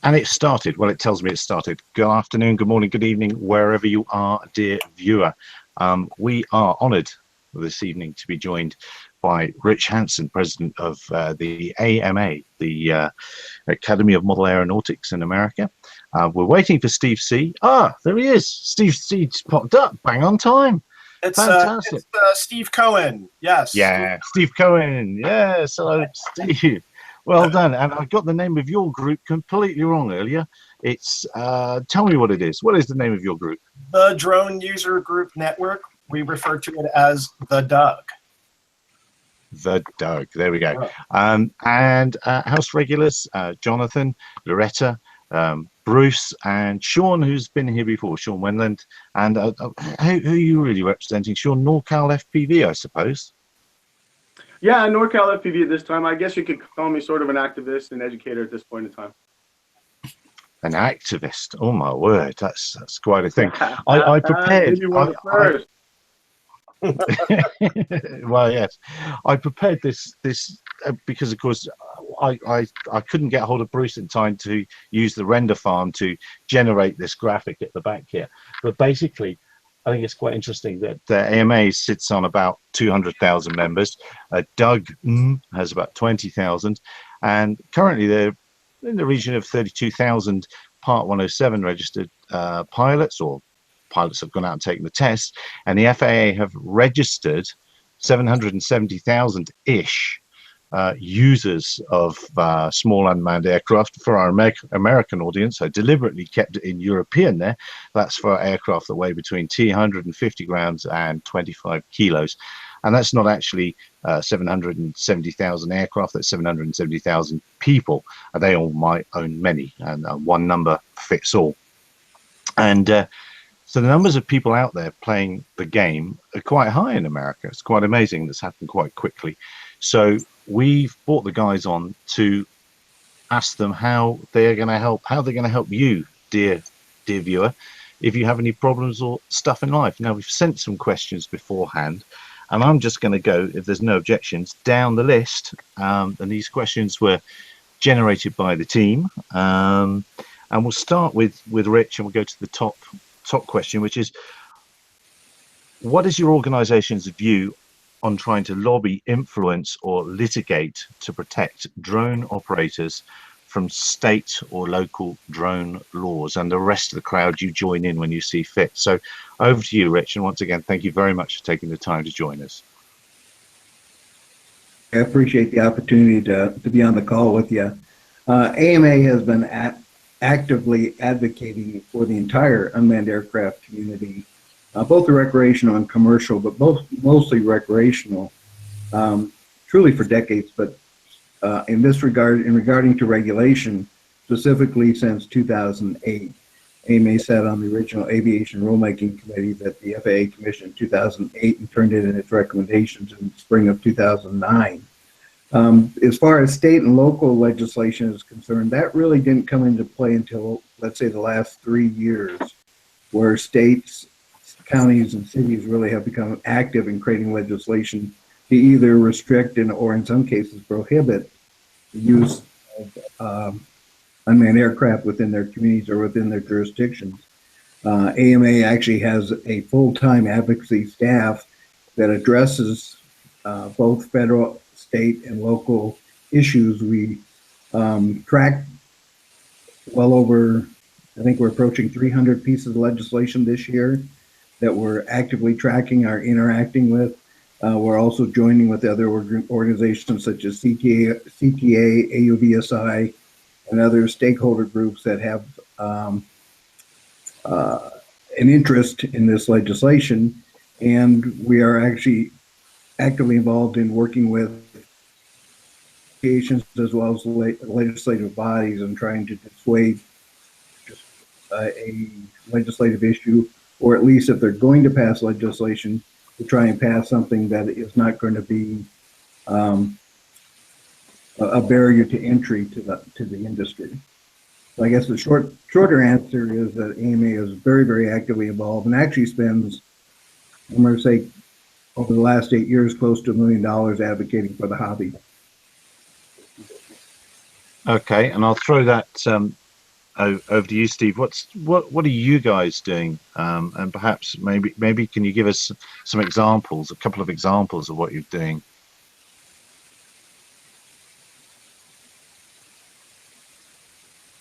And it started. Well, it tells me it started. Good afternoon, good morning, good evening, wherever you are, dear viewer. We are honoured this evening to be joined by Rich Hanson, president of the AMA, the Academy of Model Aeronautics in America. We're waiting for Steve C. Ah, there he is. Steve C's popped up, bang on time. Fantastic. It's Steve Cohen. Yes. Yeah, Steve Cohen. Yes, hello, Steve. Well done. And I got the name of your group completely wrong earlier. It's tell me what it is. What is the name of your group? The Drone User Group Network. We refer to it as the Doug. The Doug. There we go. And house regulars, Jonathan, Loretta, Bruce, and Sean, who's been here before, Sean Wenland. And who are you really representing? Sean, NorCal FPV, I suppose. Yeah, NorCal FPV at this time. I guess you could call me sort of an activist and educator at this point in time. An activist? Oh my word, that's quite a thing. I prepared. Well, yes, I prepared this because, of course, I couldn't get hold of Bruce in time to use the render farm to generate this graphic at the back here. But basically, I think it's quite interesting that AMA sits on about 200,000 members. Doug has about 20,000, and currently they're in the region of 32,000 Part 107 registered pilots, or pilots have gone out and taken the test, and the FAA have registered 770,000-ish users of small unmanned aircraft. For our American audience, I deliberately kept it in European there. That's for aircraft that weigh between 150 grams and 25 kilos. And that's not actually 770,000 aircraft, that's 770,000 people. They all might own many, and one number fits all. And so the numbers of people out there playing the game are quite high in America. It's quite amazing. That's happened quite quickly. So we've brought the guys on to ask them how they're going to help you, dear viewer, if you have any problems or stuff in life. Now, we've sent some questions beforehand, and I'm just going to go, if there's no objections, down the list. And these questions were generated by the team. And we'll start with Rich, and we'll go to the top question, which is, what is your organization's view on trying to lobby, influence, or litigate to protect drone operators from state or local drone laws? And the rest of the crowd, you join in when you see fit. So over to you, Rich, and once again, thank you very much for taking the time to join us. I appreciate the opportunity to be on the call with you. AMA has been actively advocating for the entire unmanned aircraft community, both the recreational and commercial, but mostly recreational, truly for decades. But in this regard, regarding to regulation, specifically since 2008, AMA sat on the original aviation rulemaking committee that the FAA commissioned in 2008 and turned in its recommendations in spring of 2009. As far as state and local legislation is concerned, that really didn't come into play until, let's say, the last 3 years, where states, counties, and cities really have become active in creating legislation to either restrict or in some cases prohibit the use of unmanned aircraft within their communities or within their jurisdictions. AMA actually has a full-time advocacy staff that addresses both federal, state, and local issues. We track well over, I think we're approaching 300 pieces of legislation this year that we're actively tracking, are interacting with. We're also joining with other organizations such as CTA, AUVSI, and other stakeholder groups that have an interest in this legislation. And we are actually actively involved in working with associations as well as legislative bodies and trying to dissuade a legislative issue, or at least if they're going to pass legislation, to try and pass something that is not going to be a barrier to entry to the industry. So I guess the shorter answer is that AMA is very, very actively involved and actually spends, I'm going to say, over the last 8 years, close to $1 million advocating for the hobby. Okay, and I'll throw that over to you, Steve. What are you guys doing? And perhaps maybe can you give us some examples, a couple of examples of what you're doing?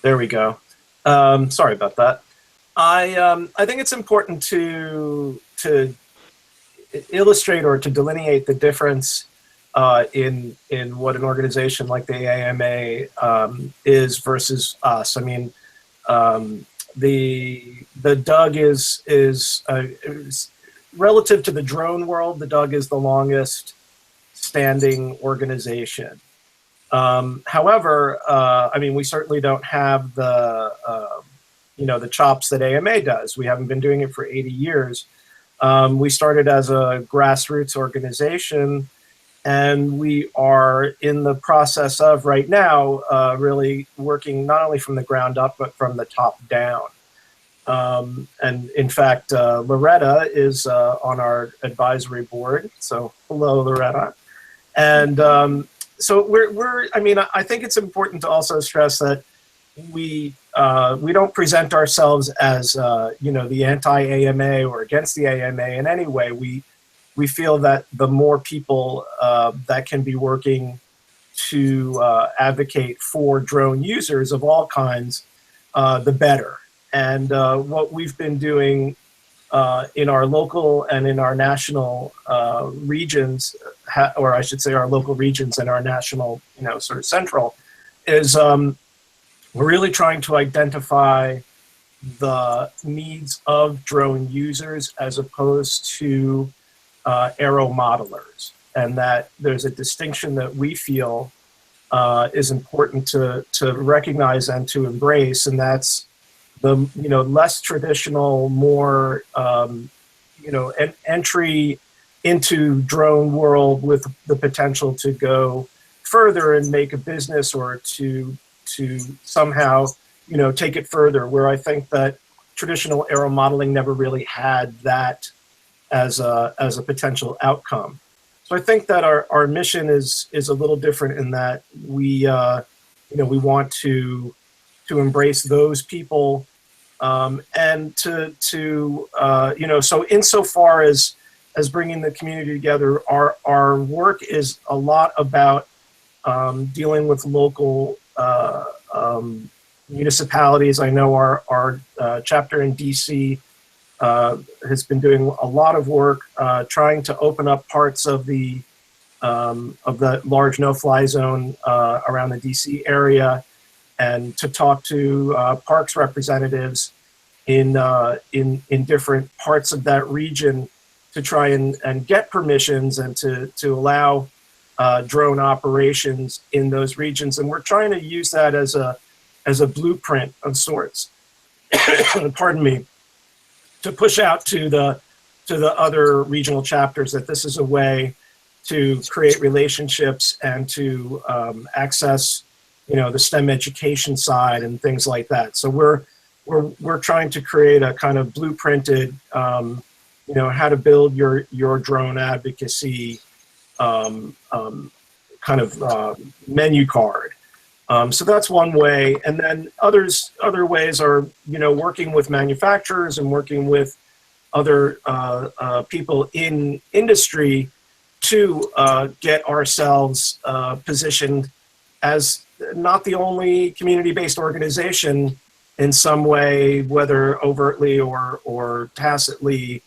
There we go. Sorry about that. I think it's important to illustrate or to delineate the difference in what an organization like the AMA is versus us. I mean, the DUG is relative to the drone world. The DUG is the longest standing organization. However, I mean, we certainly don't have the the chops that AMA does. We haven't been doing it for 80 years. We started as a grassroots organization, and we are in the process of right now really working not only from the ground up, but from the top down. And in fact, Loretta is on our advisory board. So hello, Loretta. And so I mean, I think it's important to also stress that we don't present ourselves as the anti-AMA or against the AMA in any way. We feel that the more people that can be working to advocate for drone users of all kinds, the better. And what we've been doing in our local and in our national regions, or I should say our local regions and our national, sort of central, is we're really trying to identify the needs of drone users as opposed to aero modelers, and that there's a distinction that we feel is important to recognize and to embrace, and that's the less traditional, more entry into drone world with the potential to go further and make a business or to somehow take it further, where I think that traditional aero modeling never really had that as a potential outcome. So I think that our mission is a little different in that we we want to embrace those people, and to so insofar as bringing the community together, our work is a lot about dealing with local municipalities. I know our chapter in DC has been doing a lot of work trying to open up parts of the large no-fly zone around the DC area, and to talk to parks representatives in different parts of that region to try and get permissions and to allow drone operations in those regions. And we're trying to use that as a blueprint of sorts, pardon me, to push out to the other regional chapters that this is a way to create relationships and to access the STEM education side and things like that. So we're trying to create a kind of blueprinted how to build your drone advocacy kind of menu card. So that's one way, and then other ways are working with manufacturers and working with other people in industry to get ourselves positioned as not the only community-based organization in some way, whether overtly or tacitly,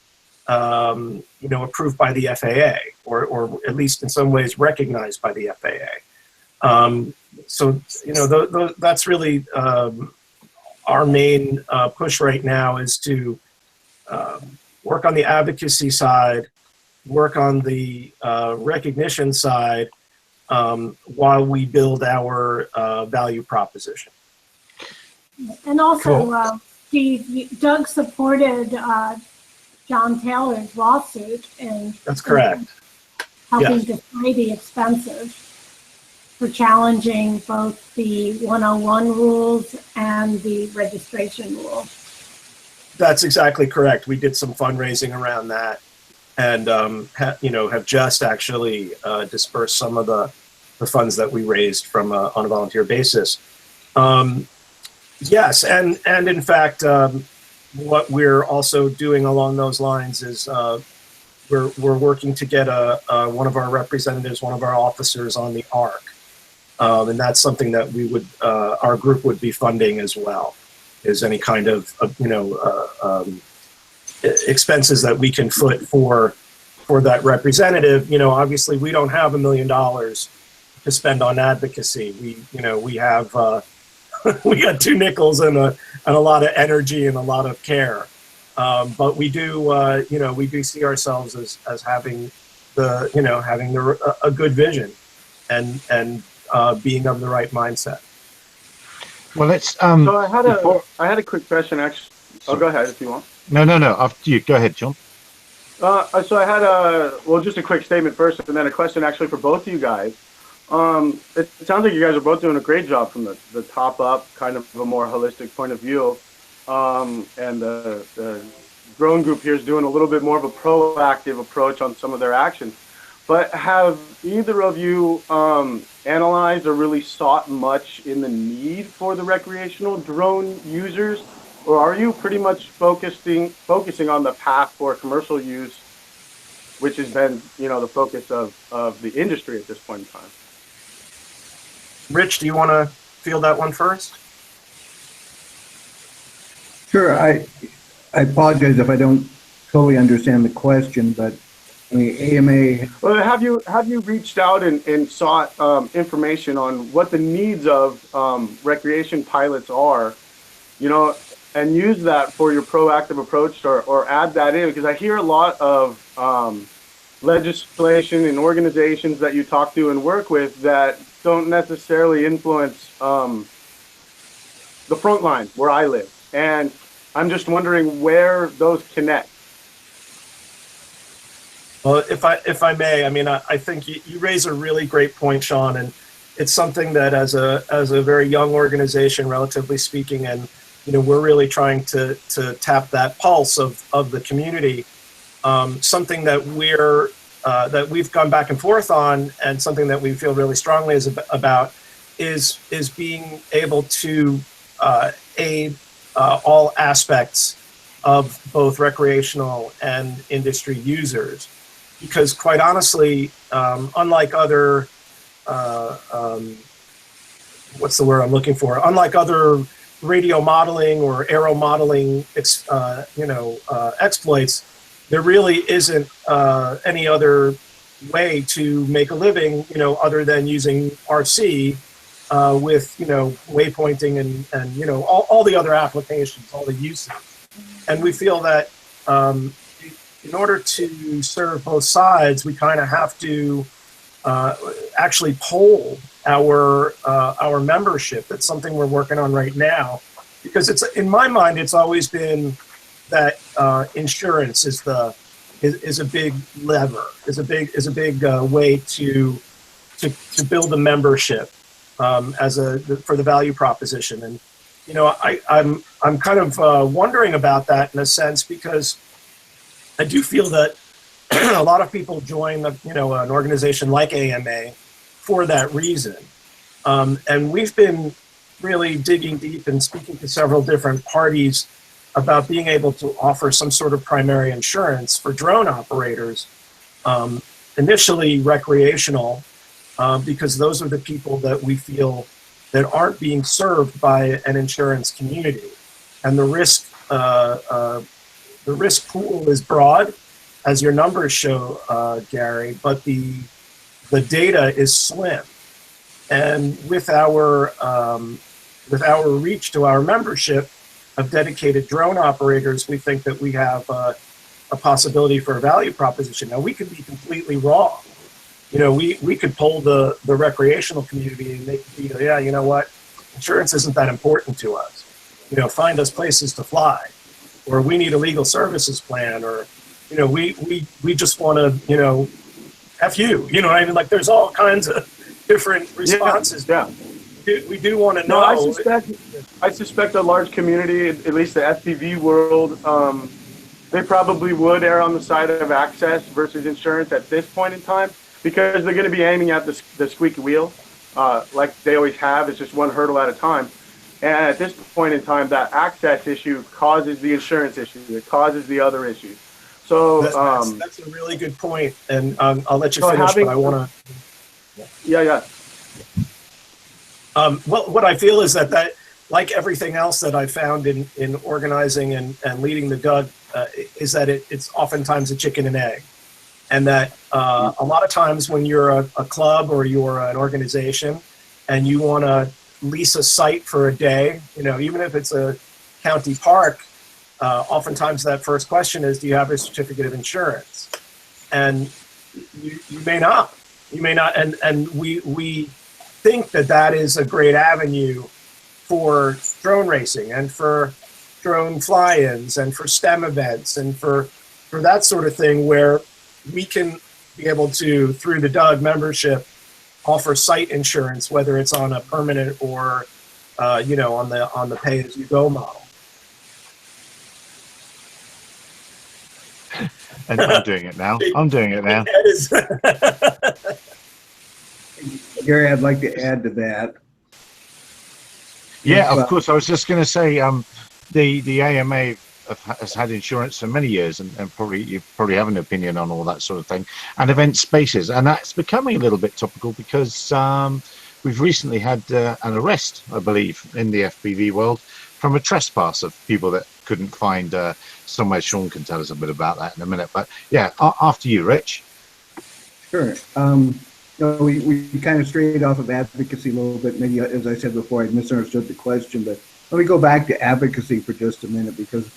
approved by the FAA, or at least in some ways recognized by the FAA. So that's really our main push right now, is to work on the advocacy side, work on the recognition side, while we build our value proposition. And also, Cool. Doug supported John Taylor's lawsuit in That's correct. helping Yes. defray the expenses for challenging both the 101 rules and the registration rules. That's exactly correct. We did some fundraising around that, and have just actually dispersed some of the funds that we raised from on a volunteer basis. Yes, and in fact, what we're also doing along those lines is we're working to get one of our representatives, one of our officers on the ARC, and that's something that we would our group would be funding as well. Is any kind of expenses that we can foot for that representative. Obviously we don't have $1 million to spend on advocacy. We have we got 2 nickels and a lot of energy and a lot of care. But we do, we do see ourselves as having a good vision and being of the right mindset. Well, let's. So I had a quick question, actually. Oh, go ahead if you want. No. After you, go ahead, John. So I had just a quick statement first, and then a question actually for both of you guys. It sounds like you guys are both doing a great job from the top up, kind of a more holistic point of view. And the drone group here is doing a little bit more of a proactive approach on some of their actions. But have either of you analyzed or really sought much in the need for the recreational drone users? Or are you pretty much focusing on the path for commercial use, which has been, the focus of the industry at this point in time? Rich, do you want to field that one first? Sure. I apologize if I don't totally understand the question, but I mean, AMA. Well, have you reached out and sought information on what the needs of recreation pilots are, and use that for your proactive approach or add that in? Because I hear a lot of legislation and organizations that you talk to and work with that don't necessarily influence the front line where I live. And I'm just wondering where those connect. Well, if I may, I think you raise a really great point, Sean, and it's something that as a very young organization, relatively speaking, and we're really trying to tap that pulse of the community. Something that we've gone back and forth on, and something that we feel really strongly about is being able to aid all aspects of both recreational and industry users. Because quite honestly, unlike other, what's the word I'm looking for? Unlike other radio modeling or aero modeling, exploits, there really isn't any other way to make a living, other than using RC with, waypointing and all the other applications, all the uses. And we feel that in order to serve both sides, we kind of have to actually poll our membership. That's something we're working on right now, because it's, in my mind, it's always been that insurance is a big lever, is a big way to build a membership for the value proposition. And I'm kind of wondering about that in a sense, because I do feel that a lot of people join an organization like AMA for that reason. And we've been really digging deep and speaking to several different parties about being able to offer some sort of primary insurance for drone operators, initially recreational, because those are the people that we feel that aren't being served by an insurance community. And the risk pool is broad, as your numbers show, Gary, but the data is slim. And with our reach to our membership of dedicated drone operators, we think that we have a possibility for a value proposition. Now, we could be completely wrong. We could poll the recreational community and they could be, yeah, you know what, insurance isn't that important to us. Find us places to fly, or we need a legal services plan, or we just want to F you. Like there's all kinds of different responses. Yeah. We do want to know. No, I suspect a large community, at least the FPV world, they probably would err on the side of access versus insurance at this point in time, because they're going to be aiming at the squeaky wheel, like they always have. It's just one hurdle at a time. And at this point in time, that access issue causes the insurance issue. It causes the other issues. So that's a really good point, and I'll let you so finish, having, but I want to. yeah. Well, what I feel is that like everything else that I found in organizing and leading the DUG, is that it's oftentimes a chicken and egg. And that a lot of times when you're a club or you're an organization and you want to lease a site for a day, even if it's a county park, oftentimes that first question is, do you have a certificate of insurance? And you may not. You may not. And we think that is a great avenue for drone racing and for drone fly-ins and for STEM events and for that sort of thing, where we can be able to, through the DUG membership, offer site insurance, whether it's on a permanent or on the pay-as-you-go model. And I'm doing it now. Gary, I'd like to add to that. Yeah, of course. I was just going to say, the AMA has had insurance for many years, and you probably have an opinion on all that sort of thing, and event spaces, and that's becoming a little bit topical because we've recently had an arrest, I believe, in the FPV world from a trespass of people that couldn't find somewhere. Sean can tell us a bit about that in a minute, but yeah, after you, Rich. Sure. We kind of strayed off of advocacy a little bit. Maybe, as I said before, I misunderstood the question, but let me go back to advocacy for just a minute, because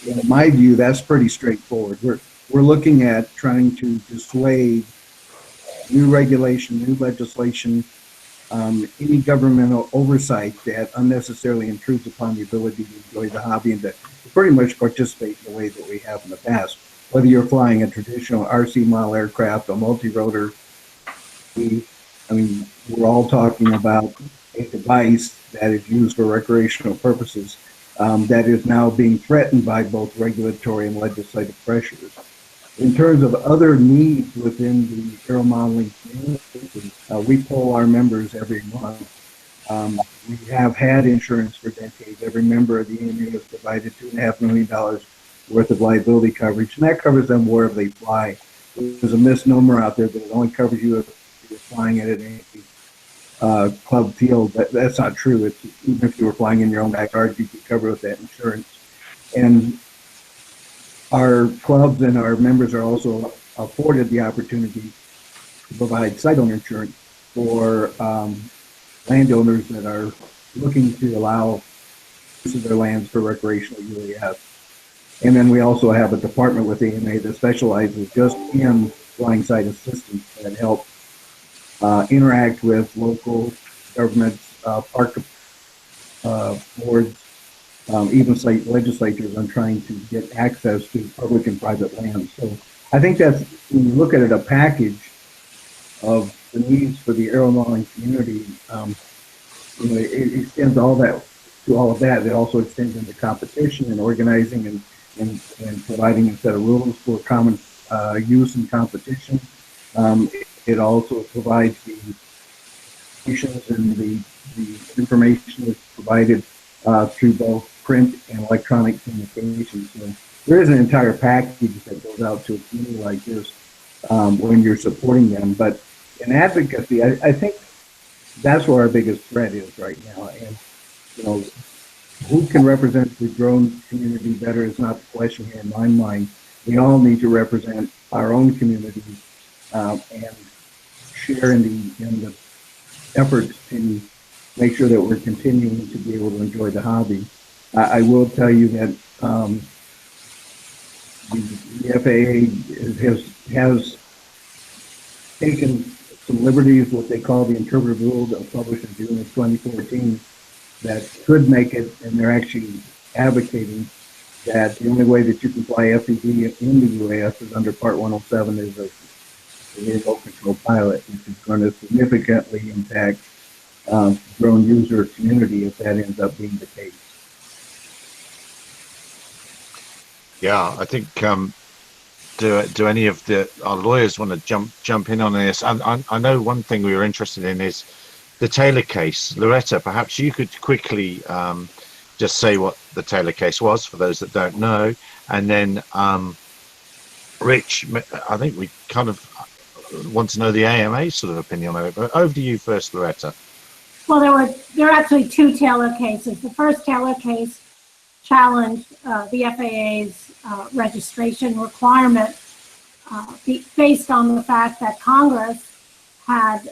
in my view, that's pretty straightforward. We're looking at trying to dissuade new regulation, new legislation, any governmental oversight that unnecessarily intrudes upon the ability to enjoy the hobby and to pretty much participate in the way that we have in the past. Whether you're flying a traditional RC model aircraft, a multi-rotor, we're all talking about a device that is used for recreational purposes that is now being threatened by both regulatory and legislative pressures. In terms of other needs within the aero modeling community, we poll our members every month. We have had insurance for decades. Every member of the AMA has provided $2.5 million worth of liability coverage, and that covers them wherever they fly. There's a misnomer out there that it only covers you if you're flying at a club field. That's not true. Even if you were flying in your own backyard, you could cover with that insurance. And our clubs and our members are also afforded the opportunity to provide site owner insurance for landowners that are looking to allow use of their lands for recreational UAS. And then we also have a department with AMA that specializes just in flying site assistance that help interact with local governments, park boards, even state legislatures on trying to get access to public and private lands. So I think that's, when you look at it, a package of the needs for the aero modeling community. It extends all that to all of that. It also extends into competition and organizing and providing a set of rules for common use and competition. It also provides the information and the information that's provided through both print and electronic communications. So there is an entire package that goes out to a community like this when you're supporting them. But in advocacy, I think that's where our biggest threat is right now. And who can represent the drone community better is not the question here in my mind. We all need to represent our own communities and share in the efforts to make sure that we're continuing to be able to enjoy the hobby. I will tell you that the FAA has taken some liberties, what they call the interpretive rule that was published in June of 2014, that could make it, and they're actually advocating that the only way that you can fly FPV in the UAS is under Part 107 is a vehicle control pilot, which is going to significantly impact drone user community if that ends up being the case. Yeah, I think do any of our lawyers want to jump in on this? I know one thing we were interested in is the Taylor case. Loretta, perhaps you could quickly just say what the Taylor case was for those that don't know, and then Rich, I think we kind of want to know the AMA sort of opinion on it. But over to you first, Loretta. Well, there are actually two Taylor cases. The first Taylor case challenged the FAA's registration requirement based on the fact that Congress had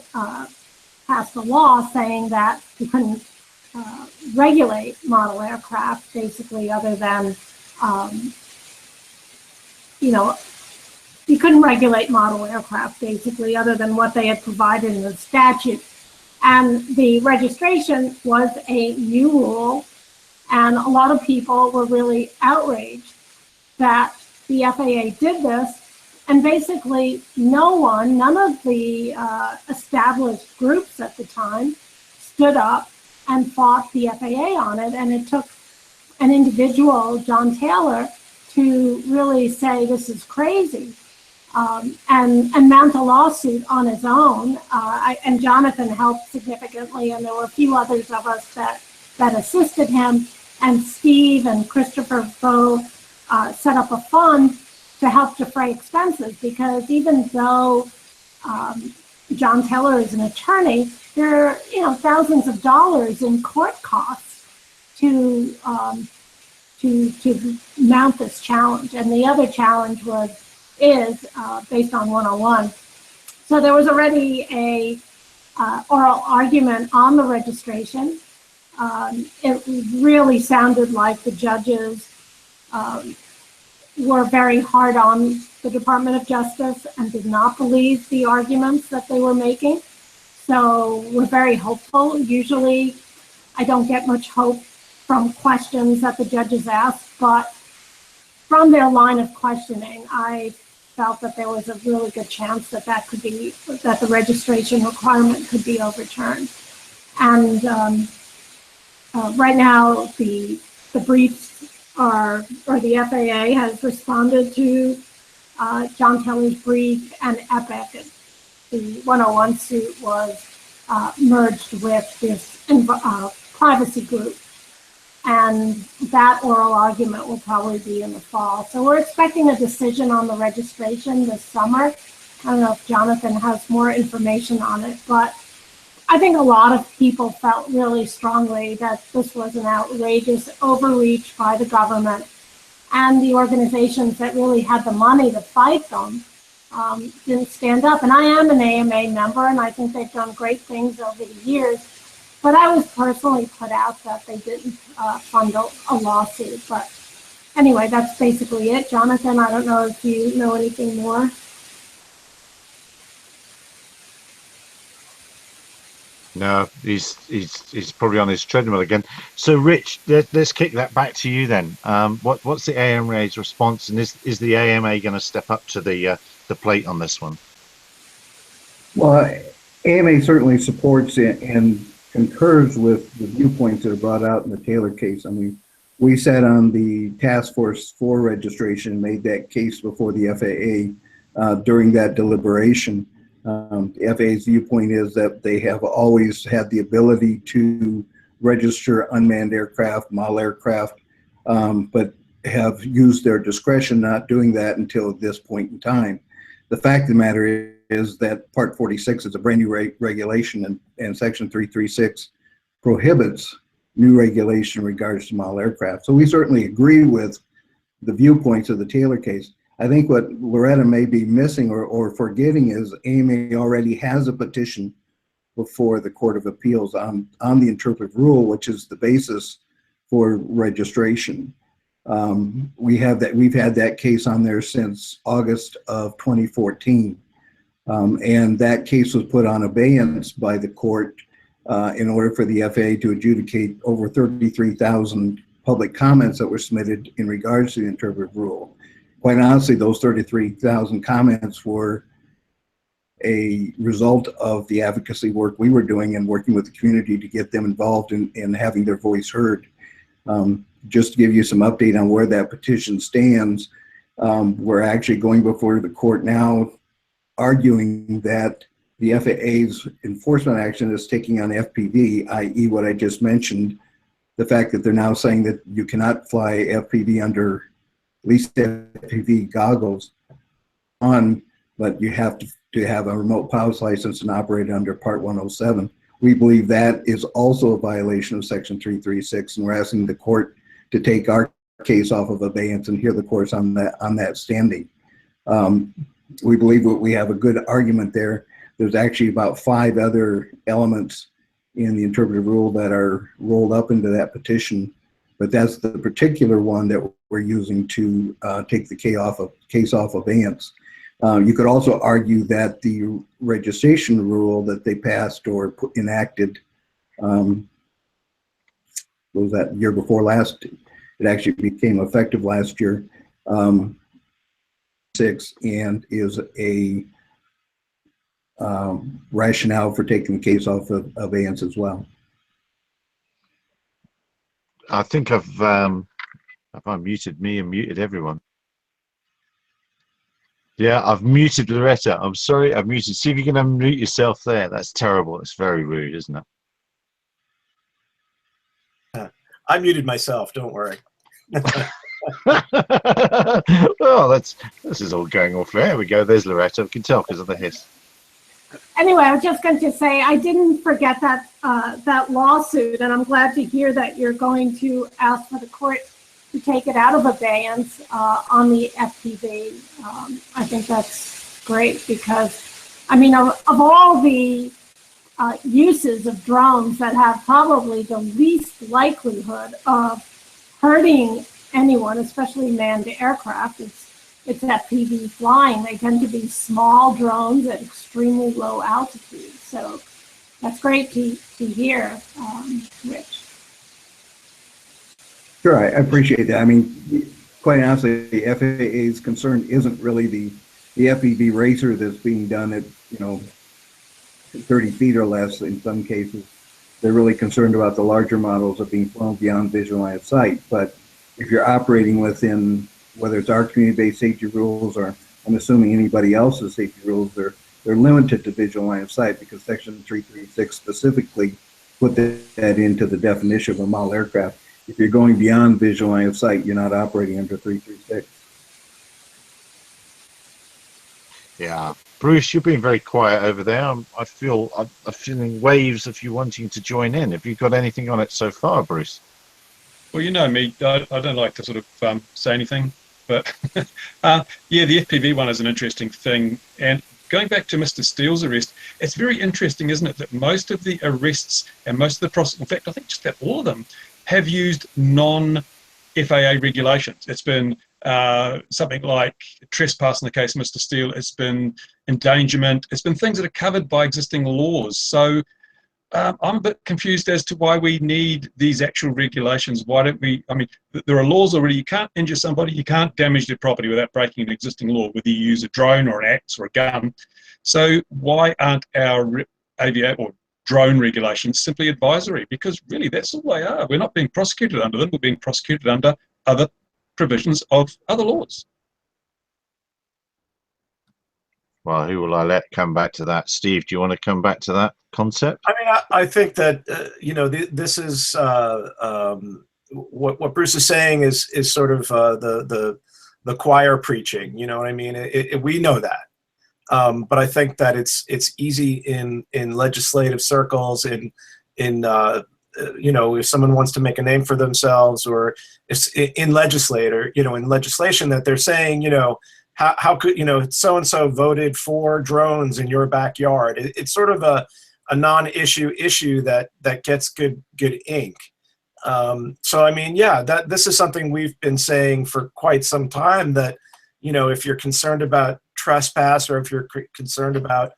passed a law saying that you couldn't regulate model aircraft, basically, other than, you couldn't regulate model aircraft, basically, other than what they had provided in the statute. And the registration was a new rule, and a lot of people were really outraged that the FAA did this. And basically, none of the established groups at the time stood up and fought the FAA on it. And it took an individual, John Taylor, to really say this is crazy and mount a lawsuit on his own. And Jonathan helped significantly, and there were a few others of us that assisted him. And Steve and Christopher both set up a fund to help defray expenses, because even though John Taylor is an attorney, there are thousands of dollars in court costs to mount this challenge. And the other challenge is based on 101. So there was already a oral argument on the registration. It really sounded like the judges were very hard on the Department of Justice and did not believe the arguments that they were making. So we're very hopeful. Usually I don't get much hope from questions that the judges ask, but from their line of questioning, I felt that there was a really good chance that the registration requirement could be overturned. And right now the briefs or the FAA has responded to John Taylor's brief, and EPIC, the 101 suit, was merged with this privacy group. And that oral argument will probably be in the fall. So we're expecting a decision on the registration this summer. I don't know if Jonathan has more information on it, but I think a lot of people felt really strongly that this was an outrageous overreach by the government, and the organizations that really had the money to fight them didn't stand up. And I am an AMA member, and I think they've done great things over the years, but I was personally put out that they didn't fund a lawsuit. But anyway, that's basically it. Jonathan, I don't know if you know anything more. No, he's probably on his treadmill again. So, Rich, let's kick that back to you then. What's the AMA's response, and is the AMA going to step up to the plate on this one? Well, AMA certainly supports it and concurs with the viewpoints that are brought out in the Taylor case. I mean, we sat on the task force for registration, made that case before the FAA during that deliberation. The FAA's viewpoint is that they have always had the ability to register unmanned aircraft, model aircraft, but have used their discretion not doing that until this point in time. The fact of the matter is that Part 46 is a brand new regulation, and Section 336 prohibits new regulation in regards to model aircraft. So we certainly agree with the viewpoints of the Taylor case. I think what Loretta may be missing or forgetting is AMA already has a petition before the Court of Appeals on the interpretive rule, which is the basis for registration. We've had that case on there since August of 2014. And that case was put on abeyance by the court in order for the FAA to adjudicate over 33,000 public comments that were submitted in regards to the interpretive rule. Quite honestly, those 33,000 comments were a result of the advocacy work we were doing and working with the community to get them involved in having their voice heard. Just to give you some update on where that petition stands, we're actually going before the court now arguing that the FAA's enforcement action is taking on FPV, i.e. what I just mentioned, the fact that they're now saying that you cannot fly FPV under, at least FPV goggles on, but you have to have a remote pilot's license and operate under Part 107. We believe that is also a violation of Section 336, and we're asking the court to take our case off of abeyance and hear the courts on that standing. We believe that we have a good argument there. There's actually about 5 other elements in the interpretive rule that are rolled up into that petition, but that's the particular one that we're using to take the case off abeyance. You could also argue that the registration rule that they passed or enacted, what was that, year before last, it actually became effective last year, 6, and is a rationale for taking the case off of abeyance as well. I think I've unmuted me and muted everyone. Yeah, I've muted Loretta. I'm sorry, I've muted. See if you can unmute yourself there. That's terrible. It's very rude, isn't it? I muted myself. Don't worry. Well, this is all going off. There we go. There's Loretta. We can tell because of the hiss. Anyway, I was just going to say, I didn't forget that that lawsuit, and I'm glad to hear that you're going to ask for the court to take it out of abeyance on the FPV. I think that's great because, I mean, of all the uses of drones that have probably the least likelihood of hurting anyone, especially manned aircraft, it's FPV flying. They tend to be small drones at extremely low altitude. So that's great to hear, Rich. Sure, I appreciate that. I mean, quite honestly, the FAA's concern isn't really the FPV racer that's being done at, 30 feet or less in some cases. They're really concerned about the larger models of being flown beyond visual line of sight. But if you're operating within, whether it's our community-based safety rules or I'm assuming anybody else's safety rules, they're limited to visual line of sight because Section 336 specifically put that into the definition of a model aircraft. If you're going beyond visual line of sight, you're not operating under 336. Yeah, Bruce, you're being very quiet over there. I'm feeling waves of you wanting to join in. Have you got anything on it so far, Bruce? Well, you know me, I don't like to sort of say anything, but yeah, the FPV one is an interesting thing. And going back to Mr. Steele's arrest, it's very interesting, isn't it, that most of the arrests and most of the process, in fact, I think just about all of them, have used non-FAA regulations. It's been something like trespass in the case of Mr. Steele, it's been endangerment, it's been things that are covered by existing laws. So I'm a bit confused as to why we need these actual regulations. Why don't we, I mean, there are laws already. You can't injure somebody, you can't damage their property without breaking an existing law, whether you use a drone or an axe or a gun. So why aren't our aviation or drone regulations simply advisory? Because really that's all they are. We're not being prosecuted under them, we're being prosecuted under other provisions of other laws. Well, who will I let come back to that? Steve, do you want to come back to that concept? I mean, I think that this is what Bruce is saying is sort of the choir preaching. You know what I mean? We know that, but I think that it's easy in legislative circles, in if someone wants to make a name for themselves, or it's in legislation that they're saying, how could so and so voted for drones in your backyard? It's sort of a non-issue that gets good ink. So I mean, yeah, this is something we've been saying for quite some time, that if you're concerned about trespass, or if you're concerned about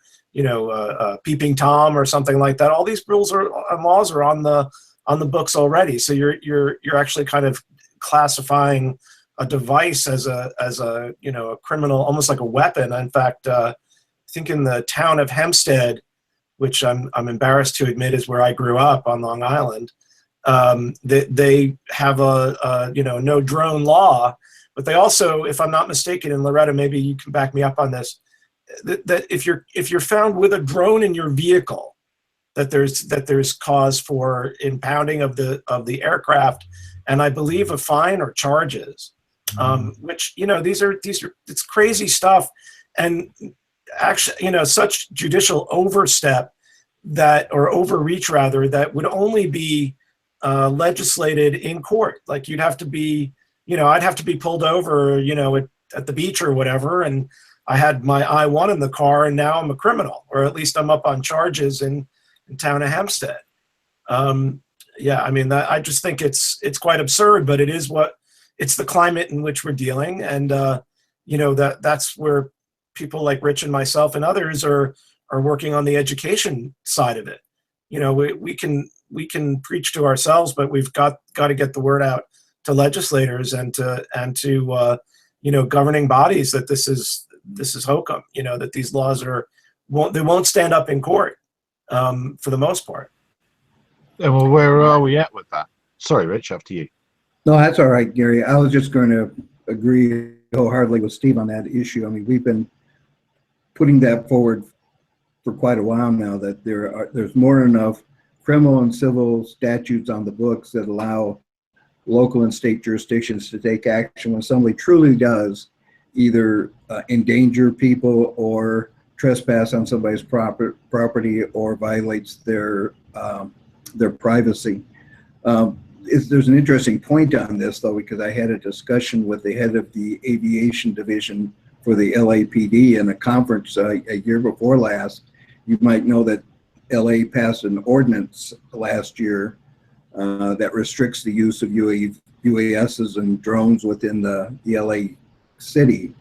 peeping Tom or something like that, all these rules and laws are on the books already. So you're actually kind of classifying a device as a criminal, almost like a weapon. In fact, I think in the town of Hempstead, which I'm embarrassed to admit is where I grew up on Long Island, they have a no drone law, but they also, if I'm not mistaken, and Loretta, maybe you can back me up on this, that if you're found with a drone in your vehicle, that there's cause for impounding of the aircraft, and I believe a fine or charges, which, you know, these are it's crazy stuff, and actually, you know, such judicial overstep that, or overreach rather, that would only be legislated in court. Like, you'd have to be, you know, I'd have to be pulled over, you know, at the beach or whatever, and I had my I-1 in the car, and now I'm a criminal, or at least I'm up on charges in town of Hempstead. Yeah, I mean, I just think it's quite absurd, but it's the climate in which we're dealing, and you know, that's where people like Rich and myself and others are working on the education side of it. You know, we can preach to ourselves, but we've got to get the word out to legislators and to you know, governing bodies, that this is hokum. You know, that these laws won't stand up in court for the most part. Well, where are we at with that? Sorry, Rich, after you. No, that's all right, Gary. I was just going to agree wholeheartedly with Steve on that issue. I mean, we've been putting that forward for quite a while now, that there's more than enough criminal and civil statutes on the books that allow local and state jurisdictions to take action when somebody truly does either endanger people or trespass on somebody's property or violates their privacy. There's an interesting point on this, though, because I had a discussion with the head of the aviation division for the LAPD in a conference a year before last. You might know that LA passed an ordinance last year that restricts the use of UASs and drones within the LA city.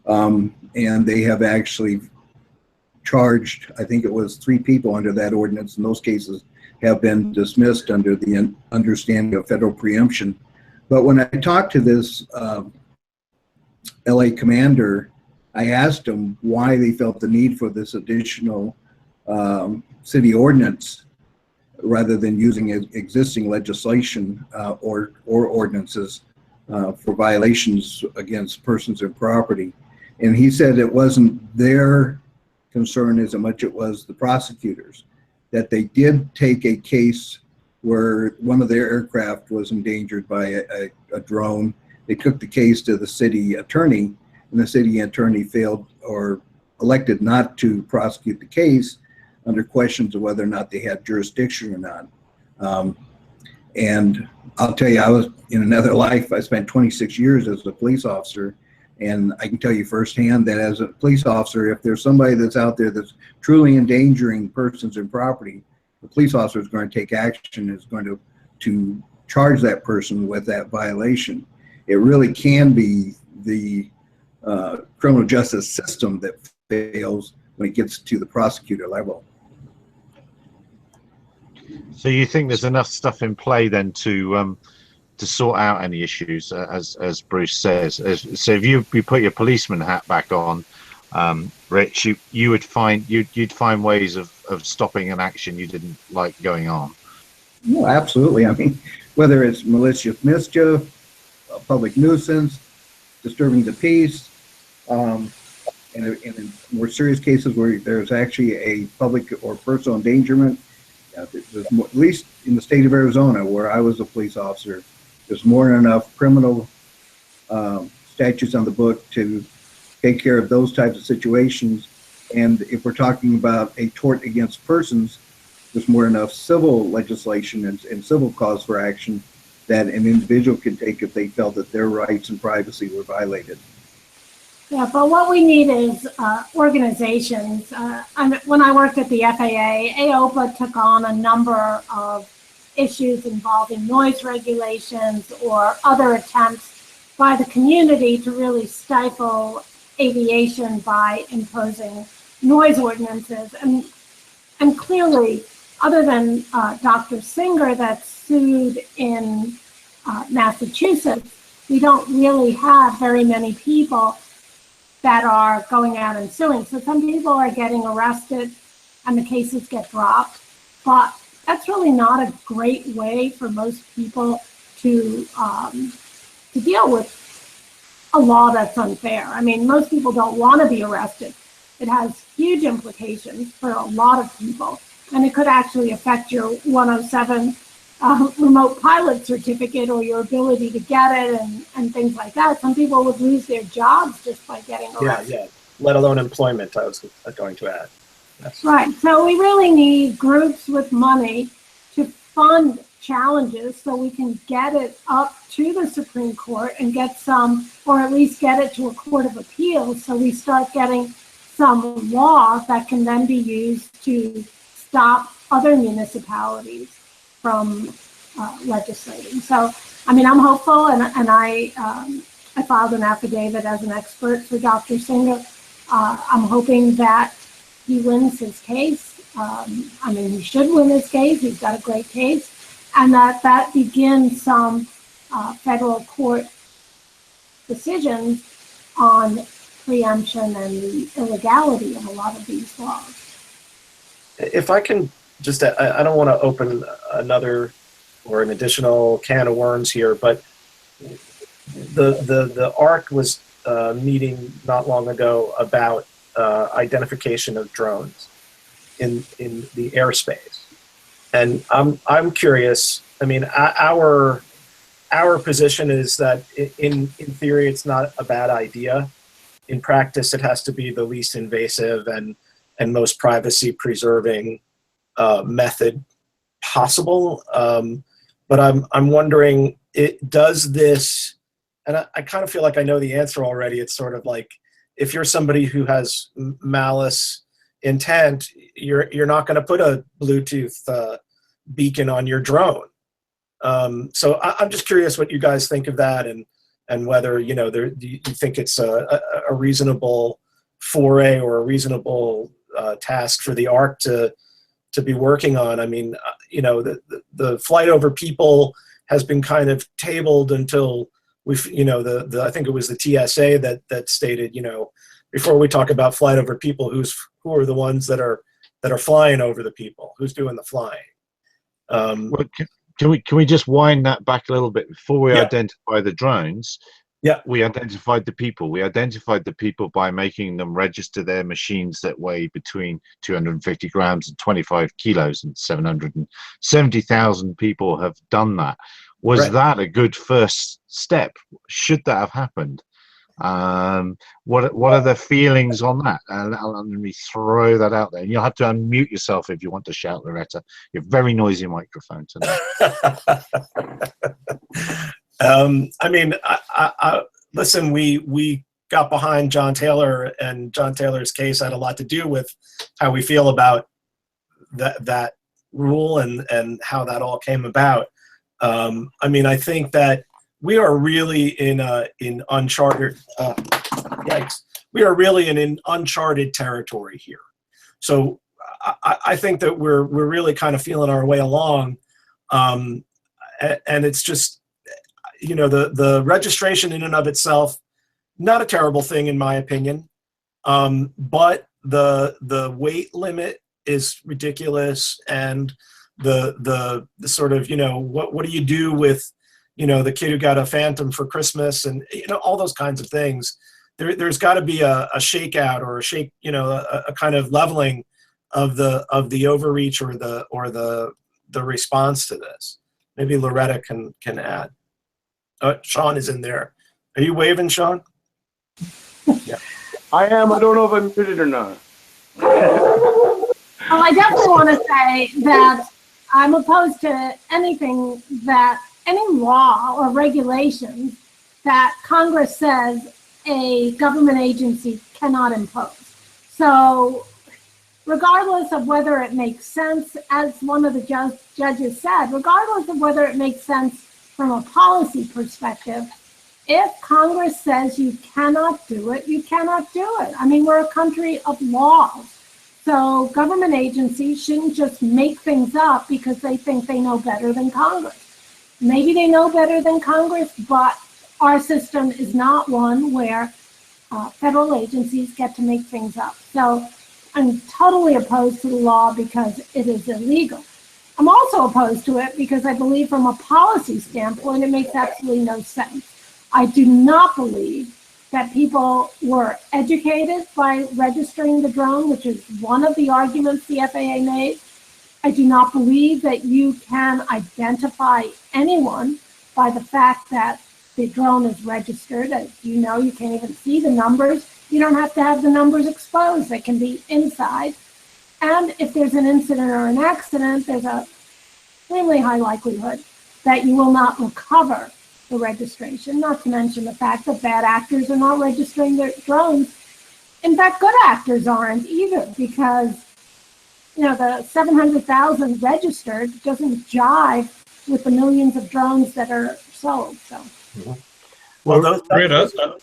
And they have actually charged, I think it was 3 people under that ordinance, and those cases have been dismissed under the understanding of federal preemption. But when I talked to this LA commander, I asked him why they felt the need for this additional city ordinance rather than using existing legislation or ordinances for violations against persons and property. And he said it wasn't their concern as much it was the prosecutors, that they did take a case where one of their aircraft was endangered by a drone. They took the case to the city attorney, and the city attorney failed or elected not to prosecute the case under questions of whether or not they had jurisdiction or not. And I'll tell you, I was in another life. I spent 26 years as a police officer, and I can tell you firsthand that as a police officer, if there's somebody that's out there that's truly endangering persons and property, the police officer is going to take action, is going to charge that person with that violation. It really can be the criminal justice system that fails when it gets to the prosecutor level. So you think there's enough stuff in play then to sort out any issues, as Bruce says? So if you put your policeman hat back on, Rich, you'd find ways of stopping an action you didn't like going on. No, absolutely. I mean, whether it's malicious mischief, public nuisance, disturbing the peace, and in more serious cases where there's actually a public or personal endangerment, there's more, at least in the state of Arizona, where I was a police officer, there's more than enough criminal statutes on the book to take care of those types of situations. And if we're talking about a tort against persons, there's more than enough civil legislation and civil cause for action that an individual can take if they felt that their rights and privacy were violated. Yeah, but what we need is organizations. When I worked at the FAA, AOPA took on a number of issues involving noise regulations or other attempts by the community to really stifle aviation by imposing noise ordinances. And clearly, other than Dr. Singer that sued in Massachusetts, we don't really have very many people that are going out and suing. So some people are getting arrested and the cases get dropped, but that's really not a great way for most people to deal with a law that's unfair. I mean, most people don't want to be arrested, it has huge implications for a lot of people, and it could actually affect your 107 remote pilot certificate or your ability to get it and things like that. Some people would lose their jobs just by getting arrested. Yeah. Let alone employment, I was going to add. That's right. So we really need groups with money to fund challenges so we can get it up to the Supreme Court and get some, or at least get it to a court of appeals, so we start getting some law that can then be used to stop other municipalities from legislating. So, I mean, I'm hopeful, and I filed an affidavit as an expert for Dr. Singer. I'm hoping that he wins his case. I mean, he should win his case. He's got a great case. And that begins some federal court decisions on preemption and the illegality of a lot of these laws. If I can just, I don't want to open another or an additional can of worms here, but the ARC was meeting not long ago about identification of drones in the airspace, and I'm curious. I mean, our position is that in theory it's not a bad idea. In practice, it has to be the least invasive and most privacy preserving method possible. But I'm wondering, does this, and I kind of feel like I know the answer already. It's sort of like, if you're somebody who has malice intent, you're not going to put a Bluetooth beacon on your drone. So I'm just curious what you guys think of that, and whether you think it's a reasonable foray or a reasonable task for the ARC to be working on. I mean, the flight over people has been kind of tabled until we've, I think it was the TSA that stated, before we talk about flight over people, who are the ones that are flying over the people, who's doing the flying. Well, can we just wind that back a little bit? Before we identify the drones, we identified the people. We identified the people by making them register their machines that weigh between 250 grams and 25 kilos, and 770,000 people have done that. Was that a good first step? Should that have happened? What are the feelings on that? Let me throw that out there. You'll have to unmute yourself if you want to shout, Loretta. You're a very noisy microphone tonight. I mean, listen, we got behind John Taylor, and John Taylor's case had a lot to do with how we feel about that rule and how that all came about. I mean, I think that we are really in uncharted we are really in uncharted territory here. So I think that we're really kind of feeling our way along, and it's just, the registration in and of itself, not a terrible thing in my opinion, but the weight limit is ridiculous, and the sort of, what do you do with the kid who got a Phantom for Christmas, and all those kinds of things. There's got to be a shakeout, or a kind of leveling of the overreach or the response to this. Maybe Loretta can add. Sean is in there. Are you waving, Sean? Yeah, I am. I don't know if I'm muted or not. Well, I definitely want to say that I'm opposed to any law or regulations that Congress says a government agency cannot impose. So regardless of whether it makes sense, as one of the judges said, regardless of whether it makes sense from a policy perspective, if Congress says you cannot do it, you cannot do it. I mean, we're a country of laws. So government agencies shouldn't just make things up because they think they know better than Congress. Maybe they know better than Congress, but our system is not one where federal agencies get to make things up. So I'm totally opposed to the law because it is illegal. I'm also opposed to it because I believe from a policy standpoint, it makes absolutely no sense. I do not believe that people were educated by registering the drone, which is one of the arguments the FAA made. I do not believe that you can identify anyone by the fact that the drone is registered. As you know, you can't even see the numbers. You don't have to have the numbers exposed. They can be inside. And if there's an incident or an accident, there's a extremely high likelihood that you will not recover the registration, not to mention the fact that bad actors are not registering their drones. In fact, good actors aren't either, because the 700,000 registered doesn't jive with the millions of drones that are sold. So, well, Loretta,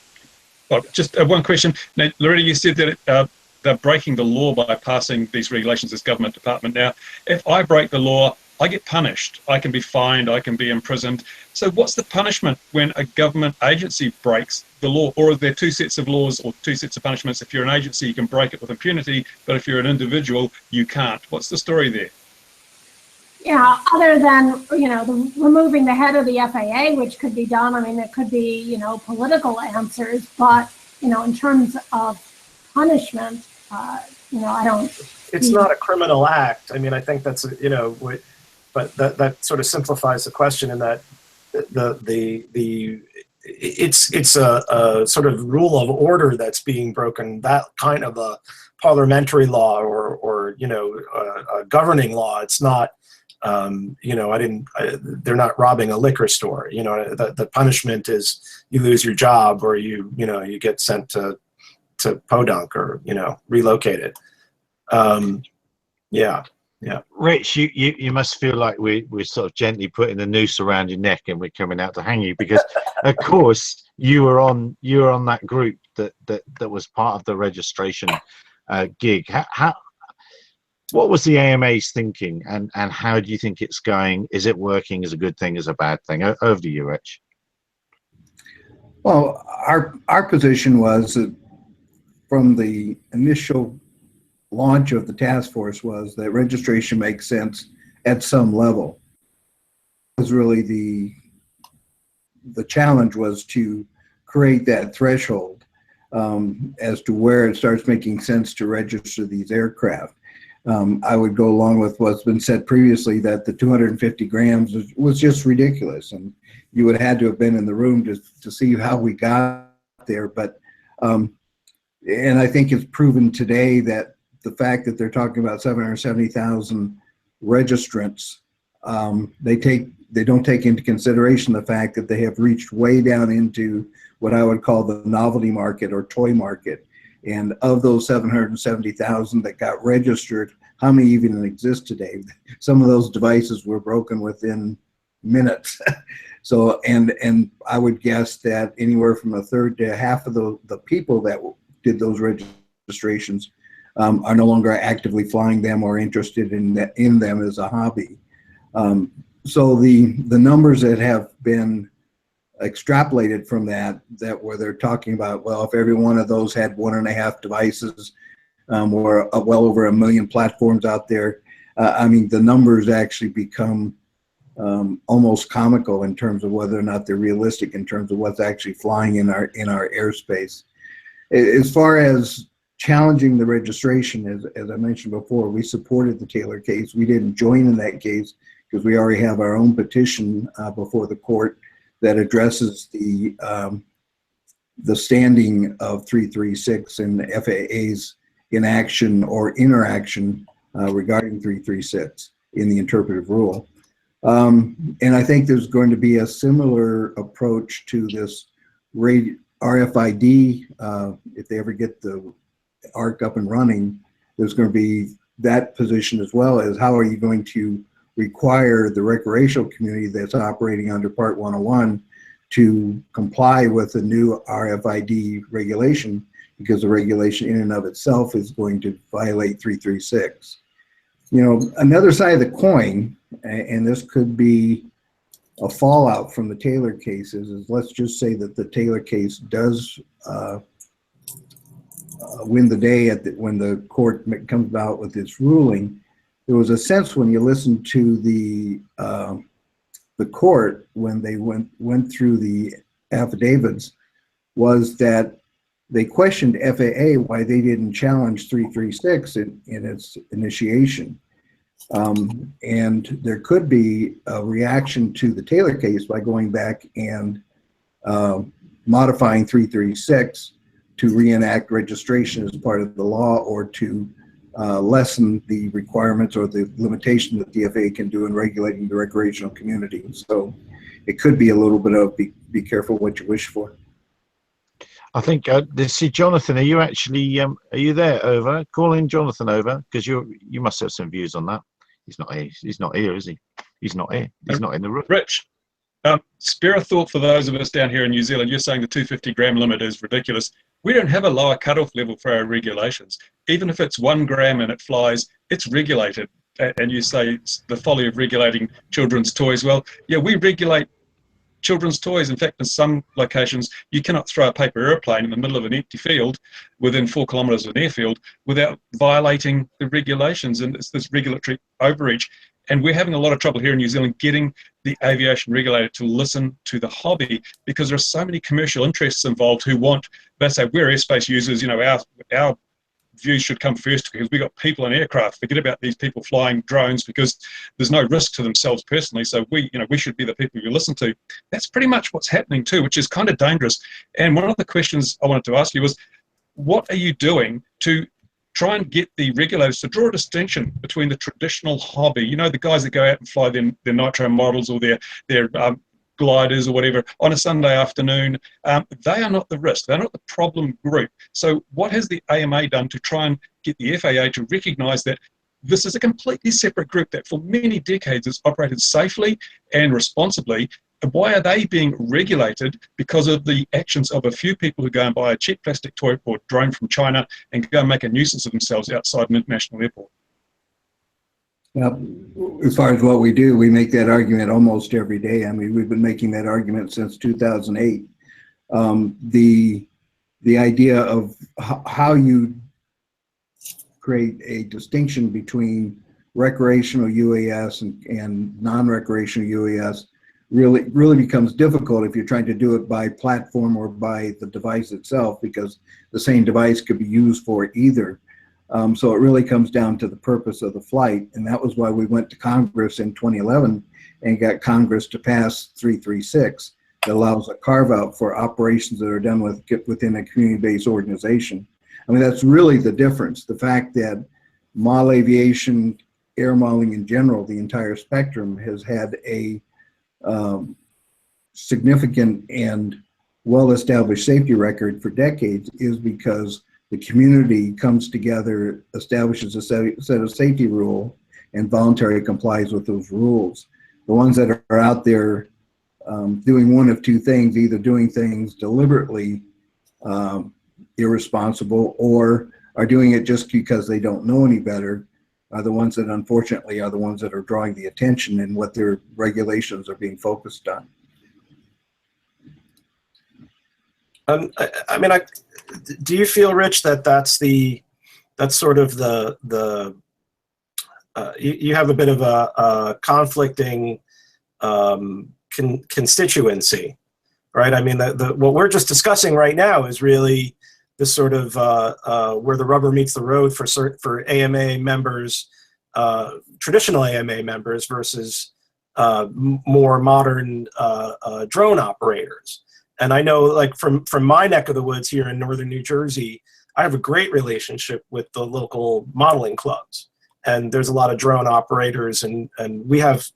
just one question. Now, Loretta, you said that they're breaking the law by passing these regulations as government department. Now, if I break the law, I get punished. I can be fined. I can be imprisoned. So what's the punishment when a government agency breaks the law? Or are there two sets of laws or two sets of punishments? If you're an agency, you can break it with impunity, but if you're an individual, you can't. What's the story there? Yeah, other than, removing the head of the FAA, which could be done. I mean, it could be, political answers, but, in terms of punishment, I don't. It's not a criminal act. I mean, I think that's, but that sort of simplifies the question in that it's a sort of rule of order that's being broken. That kind of a parliamentary law or a governing law. It's not. They're not robbing a liquor store. The punishment is you lose your job or you get sent to podunk or relocated. Yeah. Rich, you must feel like we're sort of gently putting a noose around your neck and we're coming out to hang you, because of course you were on that group that was part of the registration gig. What was the AMA's thinking, and how do you think it's going? Is it working as a good thing, as a bad thing? Over to you, Rich. Well, our position was that from the initial launch of the task force was that registration makes sense at some level. It was really the challenge was to create that threshold as to where it starts making sense to register these aircraft. I would go along with what's been said previously, that the 250 grams was just ridiculous, and you would have had to have been in the room to see how we got there. But and I think it's proven today that the fact that they're talking about 770,000 registrants, they don't take into consideration the fact that they have reached way down into what I would call the novelty market or toy market. And of those 770,000 that got registered, how many even exist today? Some of those devices were broken within minutes. So, and I would guess that anywhere from a third to half of the people that did those registrations are no longer actively flying them or interested in them as a hobby. So the numbers that have been extrapolated from that where they're talking about, well, if every one of those had 1.5 devices, or well over 1 million platforms out there, I mean, the numbers actually become almost comical in terms of whether or not they're realistic in terms of what's actually flying in our airspace. As far as challenging the registration, as I mentioned before, we supported the Taylor case. We didn't join in that case because we already have our own petition before the court that addresses the standing of 336 and FAA's inaction or interaction regarding 336 in the interpretive rule. And I think there's going to be a similar approach to this RFID, if they ever get the ARC up and running, there's going to be that position as well as how are you going to require the recreational community that's operating under Part 101 to comply with the new RFID regulation, because the regulation in and of itself is going to violate 336. Another side of the coin, and this could be a fallout from the Taylor cases, is let's just say that the Taylor case does win the day when the court comes out with its ruling. There was a sense when you listened to the court when they went through the affidavits was that they questioned FAA why they didn't challenge 336 in its initiation. And there could be a reaction to the Taylor case by going back and modifying 336 to reenact registration as part of the law, or to lessen the requirements or the limitation that the FAA can do in regulating the recreational community. So it could be a little bit of be careful what you wish for. I think see, Jonathan, are you actually are you there? Over, call in Jonathan over, because you must have some views on that. He's not here. He's not here, is he? He's not here. He's not in the room. Rich, spare a thought for those of us down here in New Zealand. You're saying the 250-gram limit is ridiculous. We don't have a lower cutoff level for our regulations. Even if it's 1 gram and it flies, it's regulated. And you say it's the folly of regulating children's toys. Well, yeah, we regulate children's toys. In fact, in some locations, you cannot throw a paper airplane in the middle of an empty field within 4 kilometres of an airfield without violating the regulations. And it's this regulatory overreach. And we're having a lot of trouble here in New Zealand getting the aviation regulator to listen to the hobby, because there are so many commercial interests involved who want, they say, we're airspace users, you know, our views should come first because we've got people in aircraft. Forget about these people flying drones because there's no risk to themselves personally. So we should be the people you listen to. That's pretty much what's happening too, which is kind of dangerous. And one of the questions I wanted to ask you was, what are you doing to try and get the regulators to draw a distinction between the traditional hobby, you know, the guys that go out and fly their nitro models or their gliders or whatever on a Sunday afternoon? They are not the risk. They're not the problem group. So what has the AMA done to try and get the FAA to recognize that this is a completely separate group that for many decades has operated safely and responsibly? And why are they being regulated? Because of the actions of a few people who go and buy a cheap plastic toy or drone from China and go and make a nuisance of themselves outside an international airport. Well, as far as what we do, we make that argument almost every day. I mean, we've been making that argument since 2008. The idea of how you create a distinction between recreational UAS and non-recreational UAS really becomes difficult if you're trying to do it by platform or by the device itself, because the same device could be used for either. So it really comes down to the purpose of the flight, and that was why we went to Congress in 2011 and got Congress to pass 336 that allows a carve-out for operations that are done within a community-based organization. I mean, that's really the difference. The fact that model aviation, air modeling in general, the entire spectrum, has had a significant and well-established safety record for decades is because the community comes together, establishes a set of safety rules, and voluntarily complies with those rules. The ones that are out there doing one of two things, either doing things deliberately irresponsible or are doing it just because they don't know any better, are the ones that unfortunately are the ones that are drawing the attention and what their regulations are being focused on. I mean, do you feel, Rich, that that's sort of you have a bit of a conflicting constituency, right? I mean, what we're just discussing right now is really this sort of where the rubber meets the road for AMA members, traditional AMA members versus more modern drone operators. And I know, like, from my neck of the woods here in northern New Jersey, I have a great relationship with the local modeling clubs. And there's a lot of drone operators, and we have,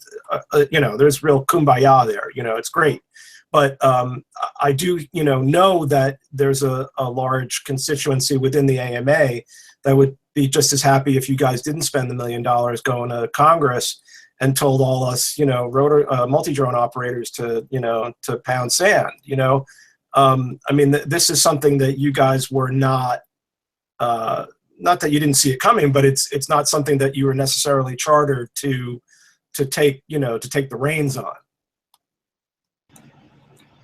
there's real kumbaya there. You know, it's great. But I do, know that there's a large constituency within the AMA that would be just as happy if you guys didn't spend $1 million going to Congress and told all us, multi-drone operators to pound sand. I mean, this is something that you guys were not that you didn't see it coming, but it's not something that you were necessarily chartered to take the reins on.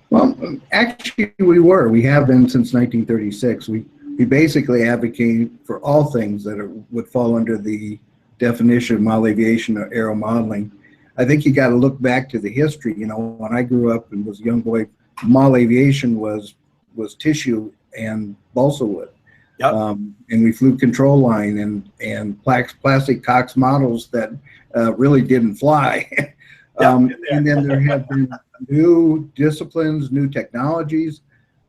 Well, actually, we were. We have been since 1936. We basically advocate for all things that would fall under the definition of model aviation or aero modeling. I think you got to look back to the history. When I grew up and was a young boy, model aviation was was tissue and balsa wood. Yep. And we flew control line and plastic Cox models that really didn't fly. And then there have been new disciplines, new technologies.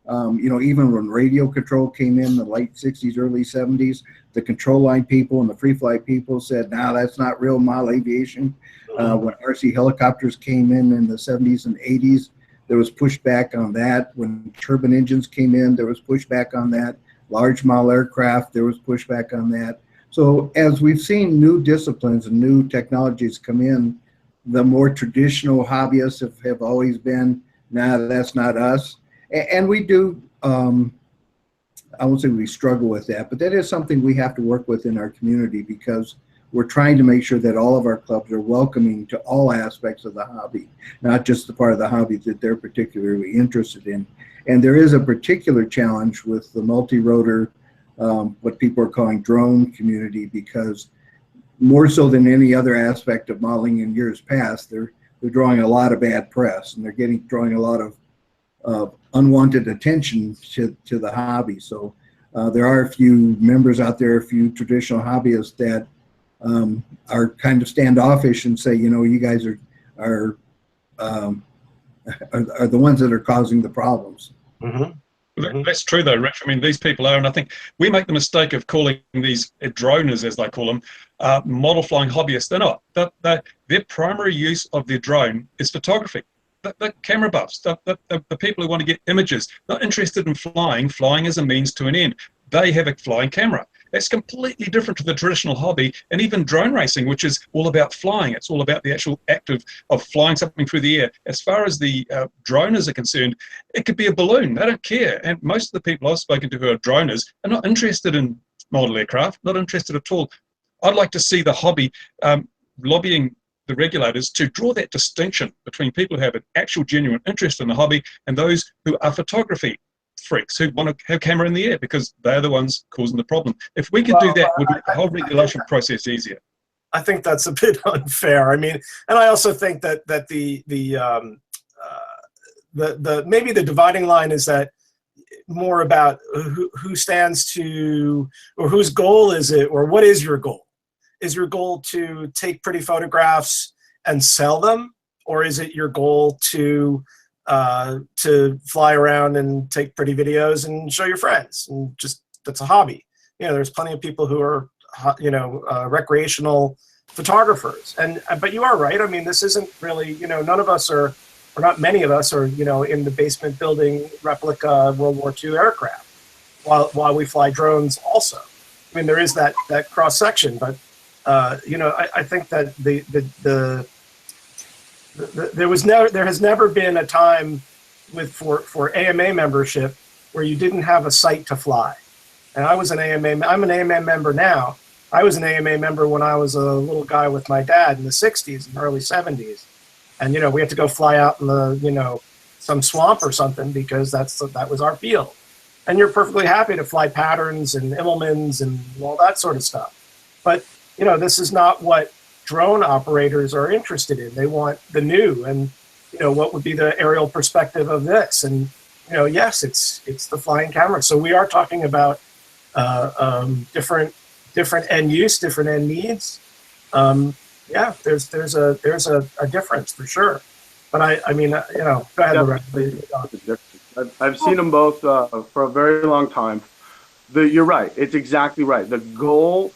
Even when radio control came in the late 60s, early 70s, the control line people and the free flight people said, "No, that's not real model aviation." When RC helicopters came in the 70s and 80s, there was pushback on that. When turbine engines came in, there was pushback on that. Large model aircraft, there was pushback on that. So as we've seen new disciplines and new technologies come in, the more traditional hobbyists have always been, "Nah, that's not us." And we do, I won't say we struggle with that, but that is something we have to work with in our community, because we're trying to make sure that all of our clubs are welcoming to all aspects of the hobby, not just the part of the hobby that they're particularly interested in. And there is a particular challenge with the multi-rotor, what people are calling drone community, because more so than any other aspect of modeling in years past, they're drawing a lot of bad press, and they're drawing a lot of unwanted attention to the hobby. So there are a few members out there, a few traditional hobbyists that are kind of standoffish and say, you guys are the ones that are causing the problems. Mm-hmm. Well, that's true though, Rich. I mean, these people are, and I think we make the mistake of calling these droners, as they call them, model flying hobbyists. They're not. Their primary use of their drone is photography. The camera buffs, the people who want to get images, not interested in flying. Flying is a means to an end. They have a flying camera. That's completely different to the traditional hobby, and even drone racing, which is all about flying. It's all about the actual act of flying something through the air. As far as the droners are concerned, it could be a balloon. They don't care. And most of the people I've spoken to who are droners are not interested in model aircraft, not interested at all. I'd like to see the hobby lobbying the regulators to draw that distinction between people who have an actual genuine interest in the hobby and those who are photography freaks who want to have camera in the air, because they're the ones causing the problem. If we could do that, would make the whole regulation process easier. I think that's a bit unfair. I mean, and I also think that maybe the dividing line is that more about who stands to, or whose goal is it, or what is your goal? Is your goal to take pretty photographs and sell them, or is it your goal to fly around and take pretty videos and show your friends? And just, that's a hobby. There's plenty of people who are recreational photographers. But you are right. I mean, this isn't really, none of us are, or not many of us are, in the basement building replica World War II aircraft while we fly drones also. I mean, there is that cross section, but I think that there has never been a time for AMA membership where you didn't have a site to fly. And I'm an AMA member now. I was an AMA member when I was a little guy with my dad in the 60s and early 70s. And, we had to go fly out in the, some swamp or something, because that was our field. And you're perfectly happy to fly patterns and Immelmans and all that sort of stuff. But, this is not what drone operators are interested in. They want the new, and, what would be the aerial perspective of this? And, yes, it's the flying camera. So we are talking about different end use, different end needs. Yeah, there's a difference for sure. But I mean, go ahead. I've seen them both for a very long time. You're right. It's exactly right. The goal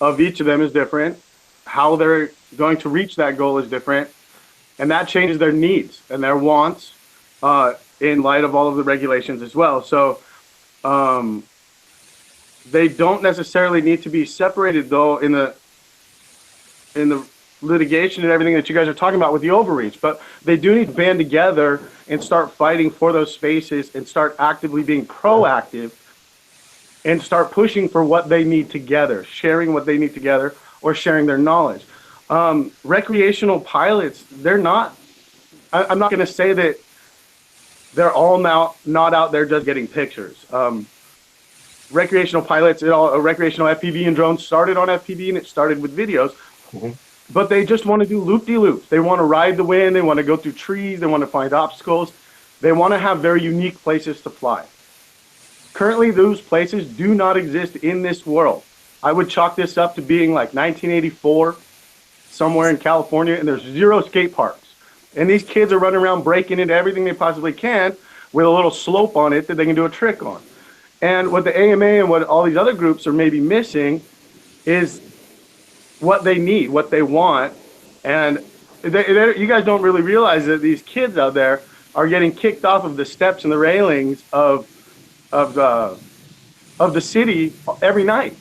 of each of them is different. How they're going to reach that goal is different. And that changes their needs and their wants in light of all of the regulations as well. So they don't necessarily need to be separated, though, in the litigation and everything that you guys are talking about with the overreach. But they do need to band together and start fighting for those spaces and start actively being proactive and start pushing for what they need together, sharing what they need together, or sharing their knowledge. Recreational pilots, they're not, I'm not going to say that they're all now not out there just getting pictures. Recreational pilots, recreational FPV and drones started on FPV, and it started with videos. Mm-hmm. But they just want to do loop-de-loops. They want to ride the wind. They want to go through trees. They want to find obstacles. They want to have very unique places to fly. Currently, those places do not exist in this world. I would chalk this up to being like 1984, somewhere in California, and there's 0 skate parks. And these kids are running around breaking into everything they possibly can with a little slope on it that they can do a trick on. And what the AMA and what all these other groups are maybe missing is what they need, what they want. And you guys don't really realize that these kids out there are getting kicked off of the steps and the railings of the city every night.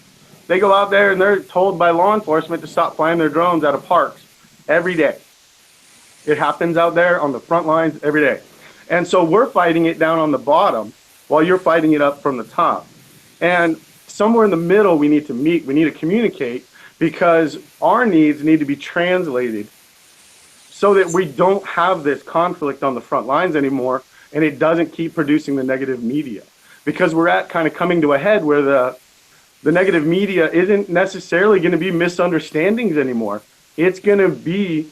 They go out there and they're told by law enforcement to stop flying their drones out of parks every day. It happens out there on the front lines every day. And so we're fighting it down on the bottom while you're fighting it up from the top. And somewhere in the middle we need to meet, we need to communicate, because our needs need to be translated so that we don't have this conflict on the front lines anymore, and it doesn't keep producing the negative media. Because we're at kind of coming to a head where the negative media isn't necessarily going to be misunderstandings anymore. It's going to be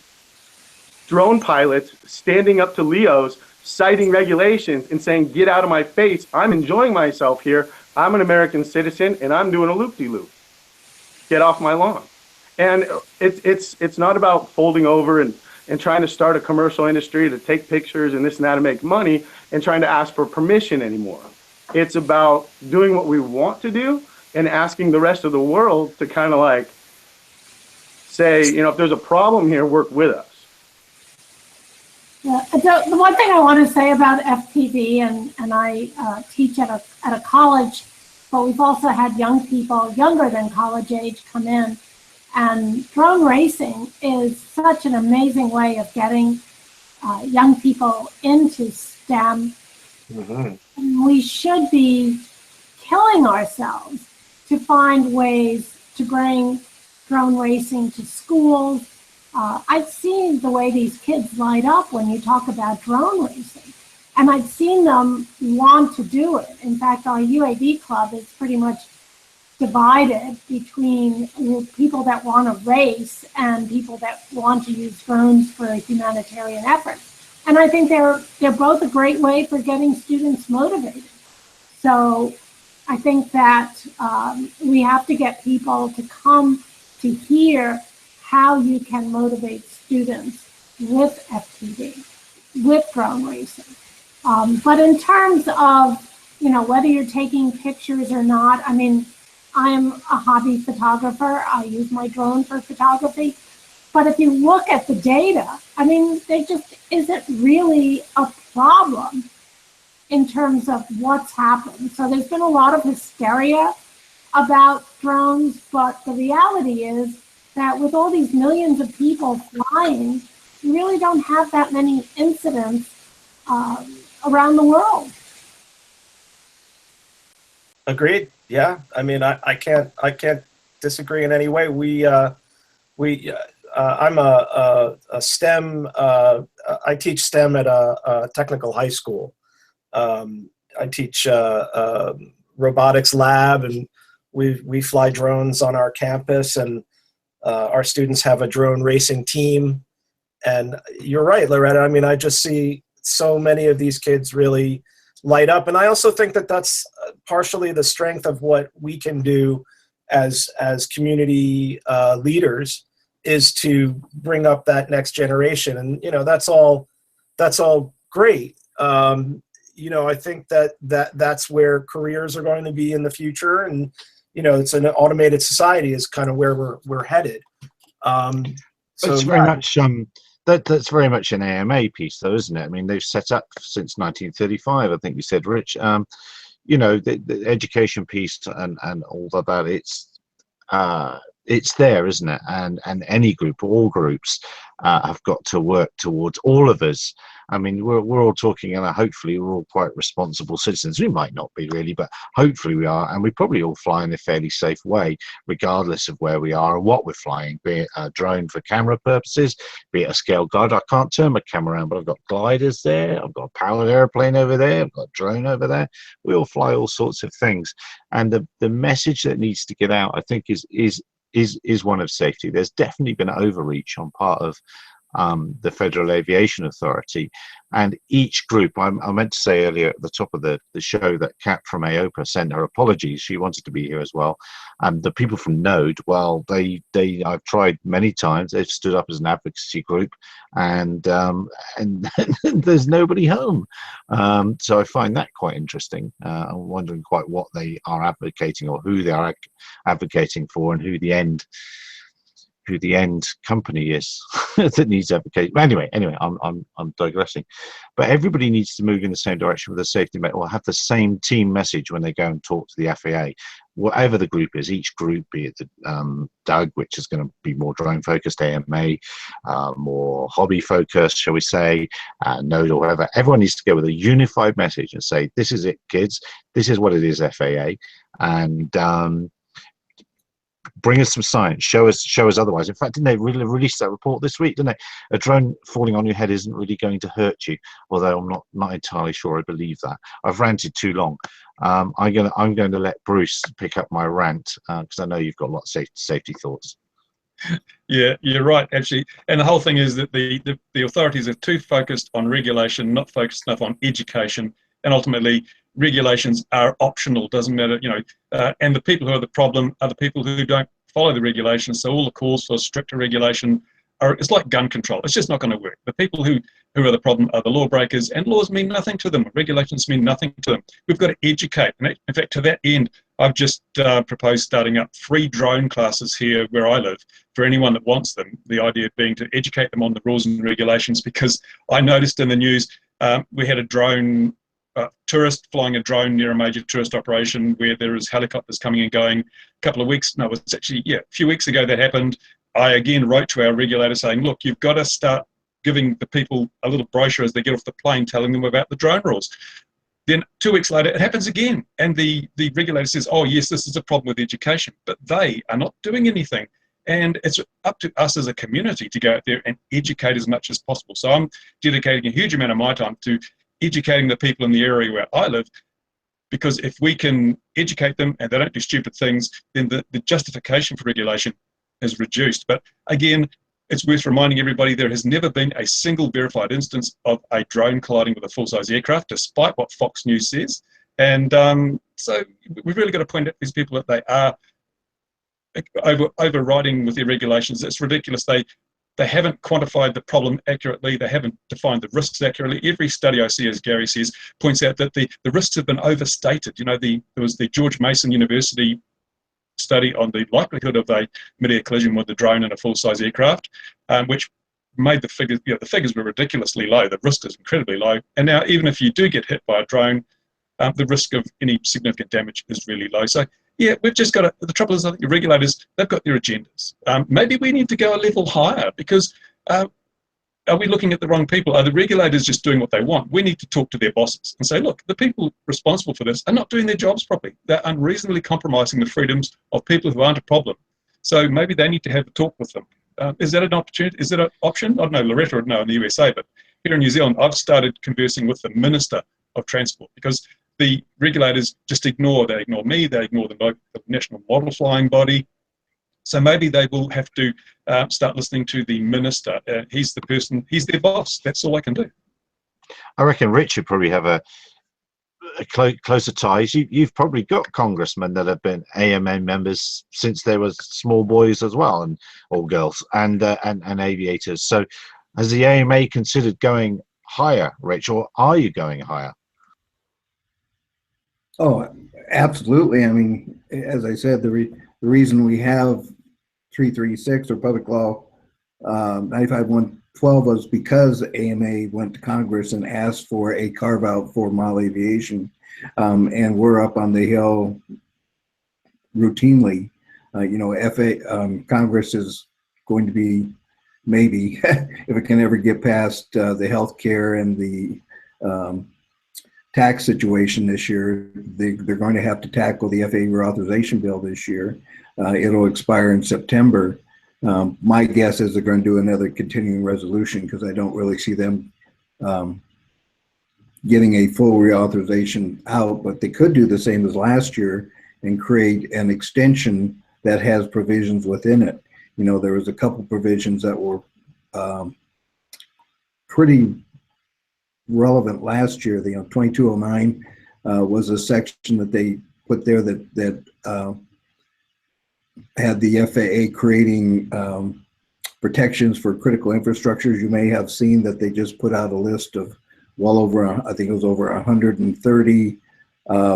drone pilots standing up to LEOs, citing regulations and saying, get out of my face. I'm enjoying myself here. I'm an American citizen and I'm doing a loop-de-loop. Get off my lawn. And it's not about folding over and trying to start a commercial industry to take pictures and this and that to make money and trying to ask for permission anymore. It's about doing what we want to do and asking the rest of the world to kind of like say, if there's a problem here, work with us. Yeah, the one thing I want to say about FPV, and I teach at a college, but we've also had young people younger than college age come in, and drone racing is such an amazing way of getting young people into STEM. Mm-hmm. And we should be killing ourselves to find ways to bring drone racing to schools. I've seen the way these kids light up when you talk about drone racing, and I've seen them want to do it. In fact, our UAV club is pretty much divided between people that want to race and people that want to use drones for a humanitarian effort. And I think they're both a great way for getting students motivated. So I think that we have to get people to come to hear how you can motivate students with FPV, with drone racing. But in terms of, whether you're taking pictures or not, I mean, I'm a hobby photographer. I use my drone for photography. But if you look at the data, I mean, there just isn't really a problem in terms of what's happened. So there's been a lot of hysteria about drones, but the reality is that with all these millions of people flying, you really don't have that many incidents around the world. Agreed. Yeah. I mean, I can't disagree in any way. I'm a STEM. I teach STEM at a technical high school. I teach robotics lab, and we fly drones on our campus, and our students have a drone racing team. And you're right, Loretta. I mean, I just see so many of these kids really light up, and I also think that that's partially the strength of what we can do as community leaders, is to bring up that next generation. And that's all great. I think that's where careers are going to be in the future, and it's an automated society is kind of where we're headed. It's very much that's very much an AMA piece, though, isn't it? I mean, they've set up since 1935. I think you said, Rich. The education piece and all of that. It's there, isn't it? And any group, all groups, have got to work towards all of us. I mean, we're all talking, and hopefully we're all quite responsible citizens. We might not be really, but hopefully we are, and we probably all fly in a fairly safe way, regardless of where we are and what we're flying. Be it a drone for camera purposes, be it a scale guide. I can't turn my camera around, but I've got gliders there. I've got a powered airplane over there. I've got a drone over there. We all fly all sorts of things, and the message that needs to get out, I think, is one of safety. There's definitely been overreach on part of the Federal Aviation Authority. And each group, I meant to say earlier at the top of the show that Kat from AOPA sent her apologies. She wanted to be here as well. The people from Node, well, I've tried many times. They've stood up as an advocacy group, and there's nobody home. So I find that quite interesting. I'm wondering quite what they are advocating, or who they are advocating for, and who the end company is that needs advocating. Anyway, I'm digressing. But everybody needs to move in the same direction with a safety net, or have the same team message when they go and talk to the FAA. Whatever the group is, each group, be it the DUG, which is going to be more drone focused, AMA, more hobby focused, shall we say, Node or whatever. Everyone needs to go with a unified message and say, "This is it, kids. This is what it is, FAA," and bring us some science. Show us otherwise. In fact, didn't they really release that report this week? Didn't they? A drone falling on your head isn't really going to hurt you. Although I'm not entirely sure I believe that. I've ranted too long. I'm going to let Bruce pick up my rant because I know you've got lots of safety thoughts. Yeah, you're right, actually. And the whole thing is that the authorities are too focused on regulation, not focused enough on education, and ultimately regulations are optional. Doesn't matter, and the people who are the problem are the people who don't follow the regulations. So all the calls for stricter regulation it's like gun control. It's just not going to work. The people who are the problem are the lawbreakers, and laws mean nothing to them. Regulations mean nothing to them. We've got to educate. And in fact, to that end, I've just proposed starting up free drone classes here where I live for anyone that wants them. The idea being to educate them on the rules and regulations, because I noticed in the news we had a drone tourist flying a drone near a major tourist operation where there is helicopters coming and going. A few weeks ago that happened. I again wrote to our regulator saying, look, you've got to start giving the people a little brochure as they get off the plane telling them about the drone rules. Then 2 weeks later, it happens again. And the regulator says, oh, yes, this is a problem with education. But they are not doing anything. And it's up to us as a community to go out there and educate as much as possible. So I'm dedicating a huge amount of my time to educating the people in the area where I live, because if we can educate them and they don't do stupid things, then the justification for regulation is reduced. But again, it's worth reminding everybody there has never been a single verified instance of a drone colliding with a full-size aircraft, despite what Fox News says. And so we've really got to point out to these people that they are overriding with their regulations. It's ridiculous. They haven't quantified the problem accurately. They haven't defined the risks accurately. Every study I see, as Gary says, points out that the risks have been overstated. There was the George Mason University study on the likelihood of a mid-air collision with a drone and a full-size aircraft, which made the figures, the figures were ridiculously low. The risk is incredibly low. And now, even if you do get hit by a drone, the risk of any significant damage is really low. So, yeah, we've just got to, the trouble is, I think the regulators, they've got their agendas. Maybe we need to go a level higher, because are we looking at the wrong people? Are the regulators just doing what they want? We need to talk to their bosses and say, look, the people responsible for this are not doing their jobs properly. They're unreasonably compromising the freedoms of people who aren't a problem. So maybe they need to have a talk with them. Is that an opportunity? Is that an option? I don't know, Loretta would know in the USA, but here in New Zealand, I've started conversing with the Minister of Transport, because the regulators just ignore. They ignore me, they ignore the National Model Flying Body. So maybe they will have to start listening to the minister. He's the person, he's their boss. That's all I can do. I reckon Richard probably have a closer ties. You've probably got congressmen that have been AMA members since they were small boys as well, or girls, and aviators. So has the AMA considered going higher, Rich, or are you going higher? Oh, absolutely. I mean, as I said, the reason we have 336 or Public Law 95112 was because AMA went to Congress and asked for a carve out for model aviation, and we're up on the Hill routinely. Congress is going to be, maybe if it can ever get past the health care and the tax situation this year, they're going to have to tackle the FAA reauthorization bill this year. It'll expire in September. My guess is they're going to do another continuing resolution, because I don't really see them getting a full reauthorization out, but they could do the same as last year and create an extension that has provisions within it. There was a couple provisions that were pretty relevant last year. The 2209 was a section that they put there that had the FAA creating protections for critical infrastructures. You may have seen that they just put out a list of well over, I think it was over 130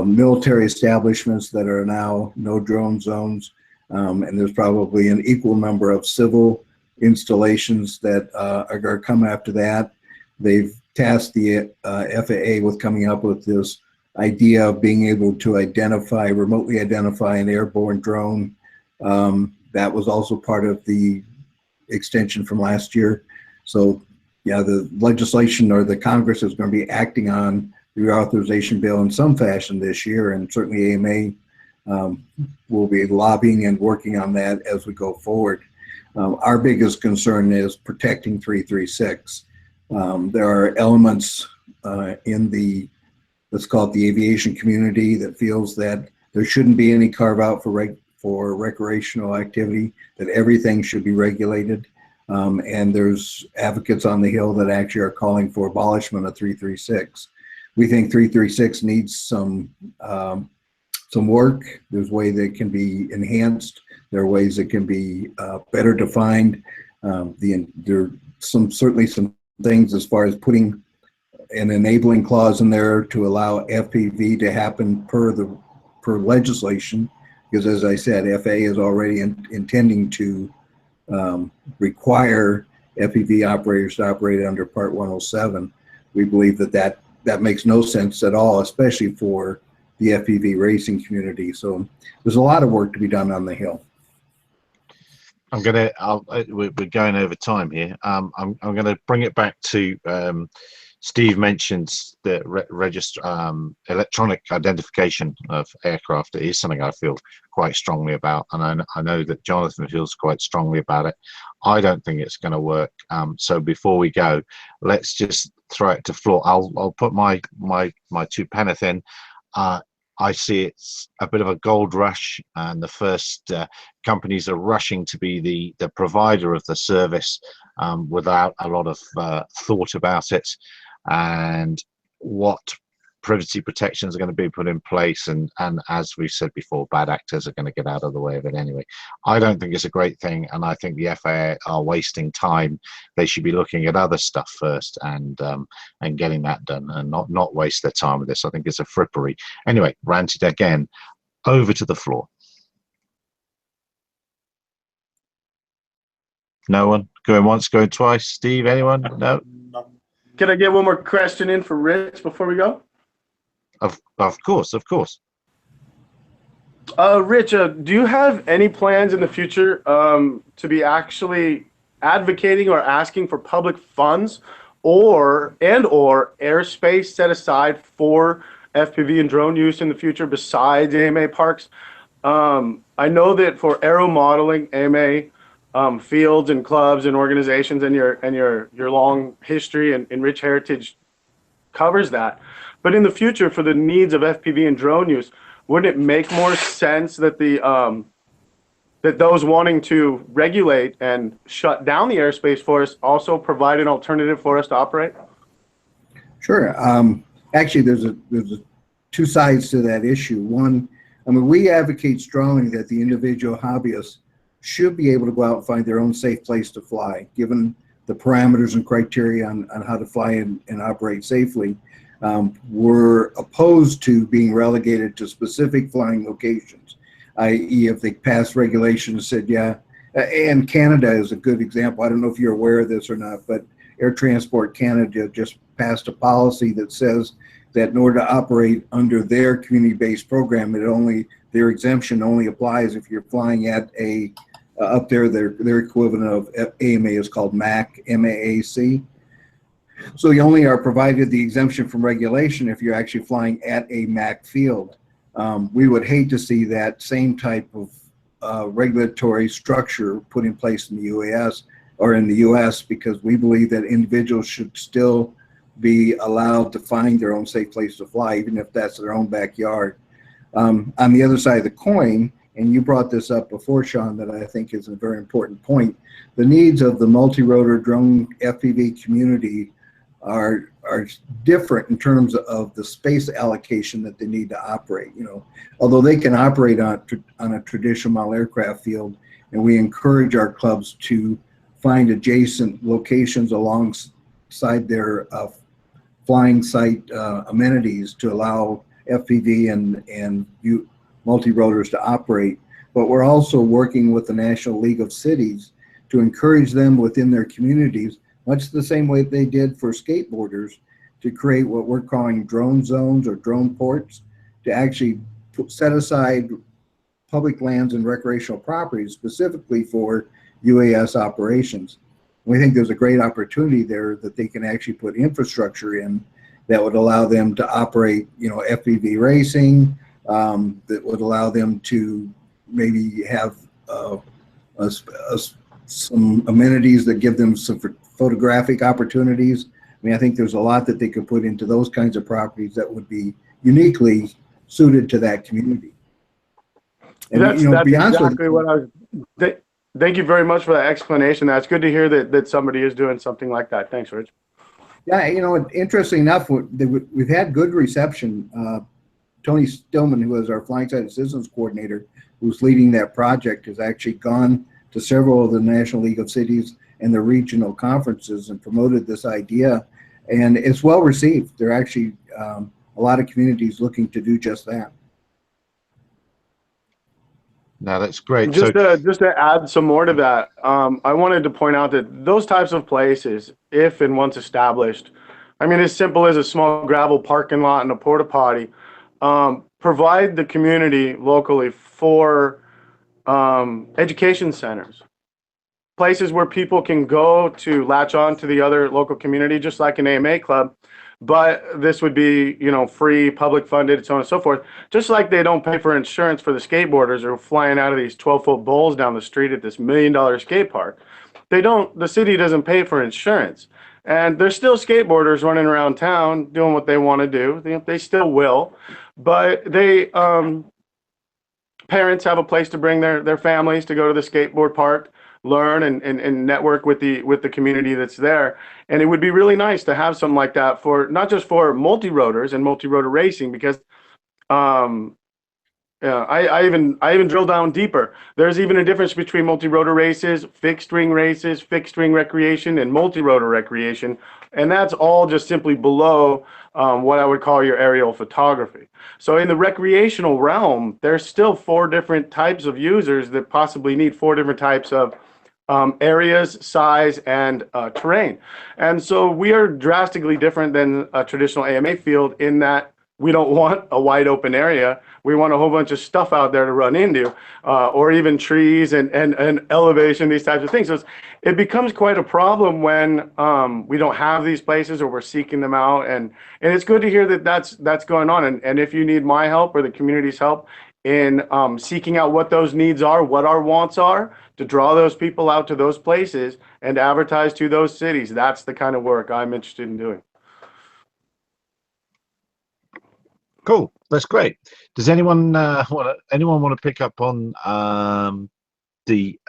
military establishments that are now no drone zones. And there's probably an equal number of civil installations that are going to come after that. They've tasked the FAA with coming up with this idea of being able to remotely identify an airborne drone. That was also part of the extension from last year. So yeah, the legislation or the Congress is going to be acting on the reauthorization bill in some fashion this year, and certainly AMA will be lobbying and working on that as we go forward. Our biggest concern is protecting 336. There are elements in the, let's call it the aviation community, that feels that there shouldn't be any carve out for recreational activity, that everything should be regulated. And there's advocates on the Hill that actually are calling for abolishment of 336. We think 336 needs some work. There's ways that it can be enhanced. There are ways that can be better defined. There are certainly some things as far as putting an enabling clause in there to allow FPV to happen per legislation, because as I said, FAA is already intending to require FPV operators to operate under Part 107. We believe that makes no sense at all, especially for the FPV racing community. So there's a lot of work to be done on the Hill. We're going over time here. I'm going to bring it back to Steve mentions the electronic identification of aircraft. It is something I feel quite strongly about, and I know that Jonathan feels quite strongly about it. I don't think it's going to work. So before we go, let's just throw it to floor. I'll put my 2 penneth in. I see it's a bit of a gold rush, and the first companies are rushing to be the provider of the service without a lot of thought about it, and what privacy protections are going to be put in place, and as we said before, bad actors are going to get out of the way of it anyway. I don't think it's a great thing, and I think the FAA are wasting time. They should be looking at other stuff first and getting that done, and not waste their time with this. I think it's a frippery. Anyway, ranted again. Over to the floor. No one? Going once, going twice. Steve, anyone? No? Can I get one more question in for Rich before we go? Of course. Rich, do you have any plans in the future to be actually advocating or asking for public funds or airspace set aside for FPV and drone use in the future besides AMA parks? I know that for aero modeling, AMA fields and clubs and organizations and your long history and rich heritage covers that. But in the future, for the needs of FPV and drone use, wouldn't it make more sense that that those wanting to regulate and shut down the airspace for us also provide an alternative for us to operate? Sure. Actually, there's 2 sides to that issue. One, I mean, we advocate strongly that the individual hobbyists should be able to go out and find their own safe place to fly, given the parameters and criteria on how to fly and operate safely. We're opposed to being relegated to specific flying locations, i.e. if they pass regulations and said, yeah, and Canada is a good example. I don't know if you're aware of this or not, but Air Transport Canada just passed a policy that says that in order to operate under their community-based program, their exemption only applies if you're flying at up there, their equivalent of AMA is called MAC, MAAC. So you only are provided the exemption from regulation if you're actually flying at a MAC field. We would hate to see that same type of regulatory structure put in place in the UAS or in the US, because we believe that individuals should still be allowed to find their own safe place to fly, even if that's their own backyard. On the other side of the coin, and you brought this up before, Sean, that I think is a very important point, the needs of the multi-rotor drone FPV community are different in terms of the space allocation that they need to operate. Although they can operate on a traditional model aircraft field, and we encourage our clubs to find adjacent locations alongside their flying site amenities to allow FPV and multi-rotors to operate. But we're also working with the National League of Cities to encourage them within their communities, much the same way they did for skateboarders, to create what we're calling drone zones or drone ports, to actually set aside public lands and recreational properties specifically for UAS operations. We think there's a great opportunity there that they can actually put infrastructure in that would allow them to operate, FPV racing, that would allow them to maybe have some amenities that give them some photographic opportunities. I think there's a lot that they could put into those kinds of properties that would be uniquely suited to that community. And that's exactly what I was. Thank you very much for that explanation. That's good to hear that somebody is doing something like that. Thanks, Rich. Yeah, interesting enough, we've had good reception. Tony Stillman, who is our Flying Site Assistance Coordinator, who's leading that project, has actually gone to several of the National League of Cities and the regional conferences and promoted this idea, and it's well received. There are actually a lot of communities looking to do just that. No, that's great. Just to add some more to that, I wanted to point out that those types of places, if and once established, as simple as a small gravel parking lot and a porta potty, provide the community locally for education centers, places where people can go to latch on to the other local community, just like an AMA club. But this would be, free, public funded, so on and so forth. Just like they don't pay for insurance for the skateboarders who are flying out of these 12-foot bowls down the street at this $1 million skate park. The city doesn't pay for insurance. And there's still skateboarders running around town doing what they want to do. They still will. But parents have a place to bring their families to go to the skateboard park, learn and network with the community that's there. And it would be really nice to have something like that for not just for multi-rotors and multi-rotor racing, because I even drill down deeper. There's even a difference between multi-rotor races, fixed wing recreation, and multi-rotor recreation. And that's all just simply below what I would call your aerial photography. So in the recreational realm, there's still 4 different types of users that possibly need 4 different types of areas, size, and terrain. And so we are drastically different than a traditional AMA field in that we don't want a wide open area. We want a whole bunch of stuff out there to run into, or even trees and elevation, these types of things. So it becomes quite a problem when we don't have these places or we're seeking them out. And it's good to hear that that's going on. And if you need my help or the community's help in seeking out what those needs are, what our wants are, to draw those people out to those places and advertise to those cities, that's the kind of work I'm interested in doing. Cool. That's great. Does anyone want to pick up on the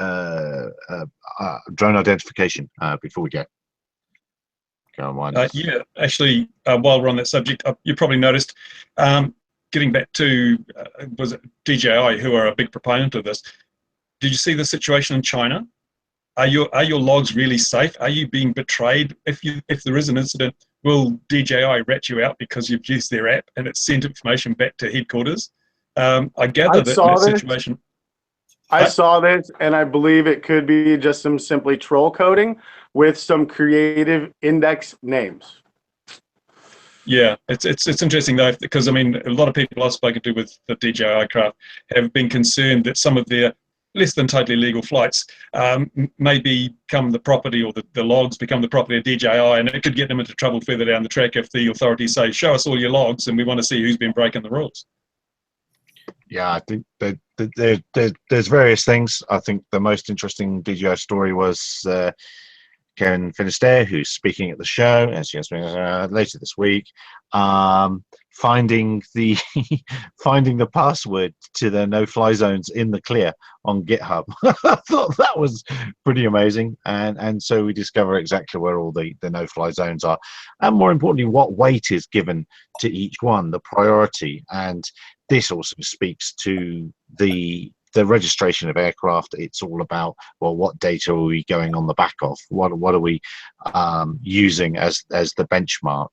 drone identification before we go on? Yeah, actually, while we're on that subject, you probably noticed, getting back to was it DJI, who are a big proponent of this. Did you see the situation in China? Are your logs really safe? Are you being betrayed? If there is an incident, will DJI rat you out because you've used their app and it's sent information back to headquarters? I gather that in that situation. I saw this, and I believe it could be just some simply troll coding with some creative index names. Yeah, it's interesting though, because a lot of people I've spoken to with the DJI craft have been concerned that some of their less than totally legal flights may become the property, or the logs become the property of DJI, and it could get them into trouble further down the track if the authorities say, show us all your logs and we want to see who's been breaking the rules. Yeah, I think that there's various things. I think the most interesting DJI story was Karen Finisterre, who's speaking at the show, and she's going to be later this week, finding the finding the password to the no-fly zones in the clear on GitHub. I thought that was pretty amazing, and so we discover exactly where all the no-fly zones are, and more importantly, what weight is given to each one, the priority. And this also speaks to the registration of aircraft. It's all about, well, what data are we going on the back of? What are we using as the benchmark?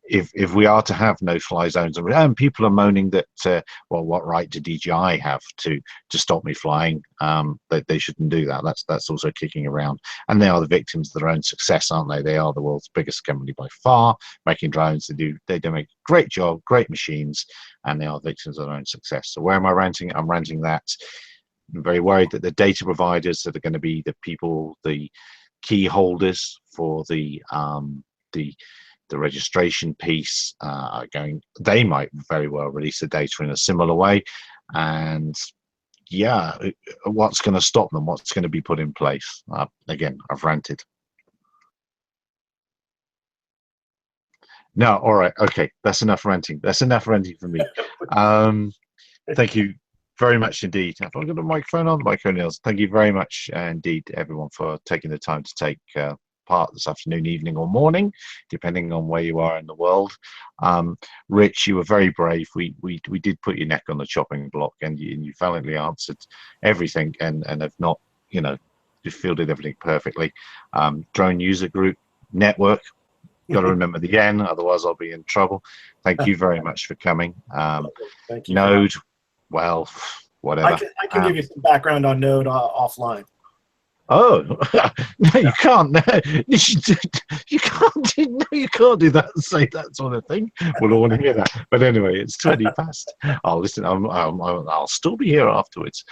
If we are to have no-fly zones, and people are moaning that, well, what right do DJI have to stop me flying? They shouldn't do that. That's also kicking around, and they are the victims of their own success, aren't they? They are the world's biggest company by far, making drones. They do make a great job, great machines, and they are victims of their own success. So where am I ranting? I'm ranting that I'm very worried that the data providers that are going to be the people, the key holders for the registration piece are going, they might very well release the data in a similar way. And yeah, what's going to stop them? What's going to be put in place? Again, I've ranted. No, all right, okay, that's enough ranting. That's enough ranting for me. Thank you very much indeed. Have I got the microphone on? The microphone is. Thank you very much indeed, everyone, for taking the time to take part this afternoon, evening, or morning, depending on where you are in the world. Rich, you were very brave. We did put your neck on the chopping block, and you valiantly answered everything, and have not, you fielded everything perfectly. Drone user group network. Got to remember the N, otherwise I'll be in trouble. Thank you very much for coming. Thank you. Node, well, whatever. I can give you some background on Node offline. Oh no, you can't. No, you can't. No, you can't do that and say that sort of thing. We'll all want to hear that. But anyway, it's 20 past. Oh, listen, I'll still be here afterwards.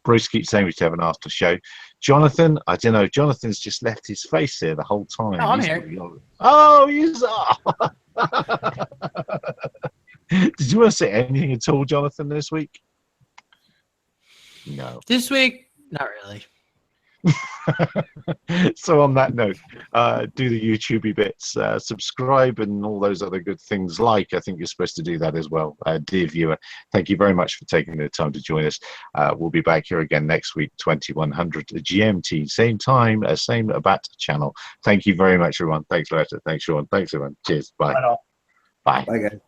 Bruce keeps saying we should have an after show. Jonathan, I don't know. Jonathan's just left his face here the whole time. No, I'm here. Oh, he's. Did you want to say anything at all, Jonathan, this week? No. This week, not really. So on that note, do the YouTubey bits, subscribe, and all those other good things. I think you're supposed to do that as well. Dear viewer, thank you very much for taking the time to join us. We'll be back here again next week, 2100 GMT, same time, same BAT channel. Thank you very much, everyone. Thanks, Loretta. Thanks, Sean. Thanks, everyone. Cheers. Bye. Bye. Bye. Bye, guys.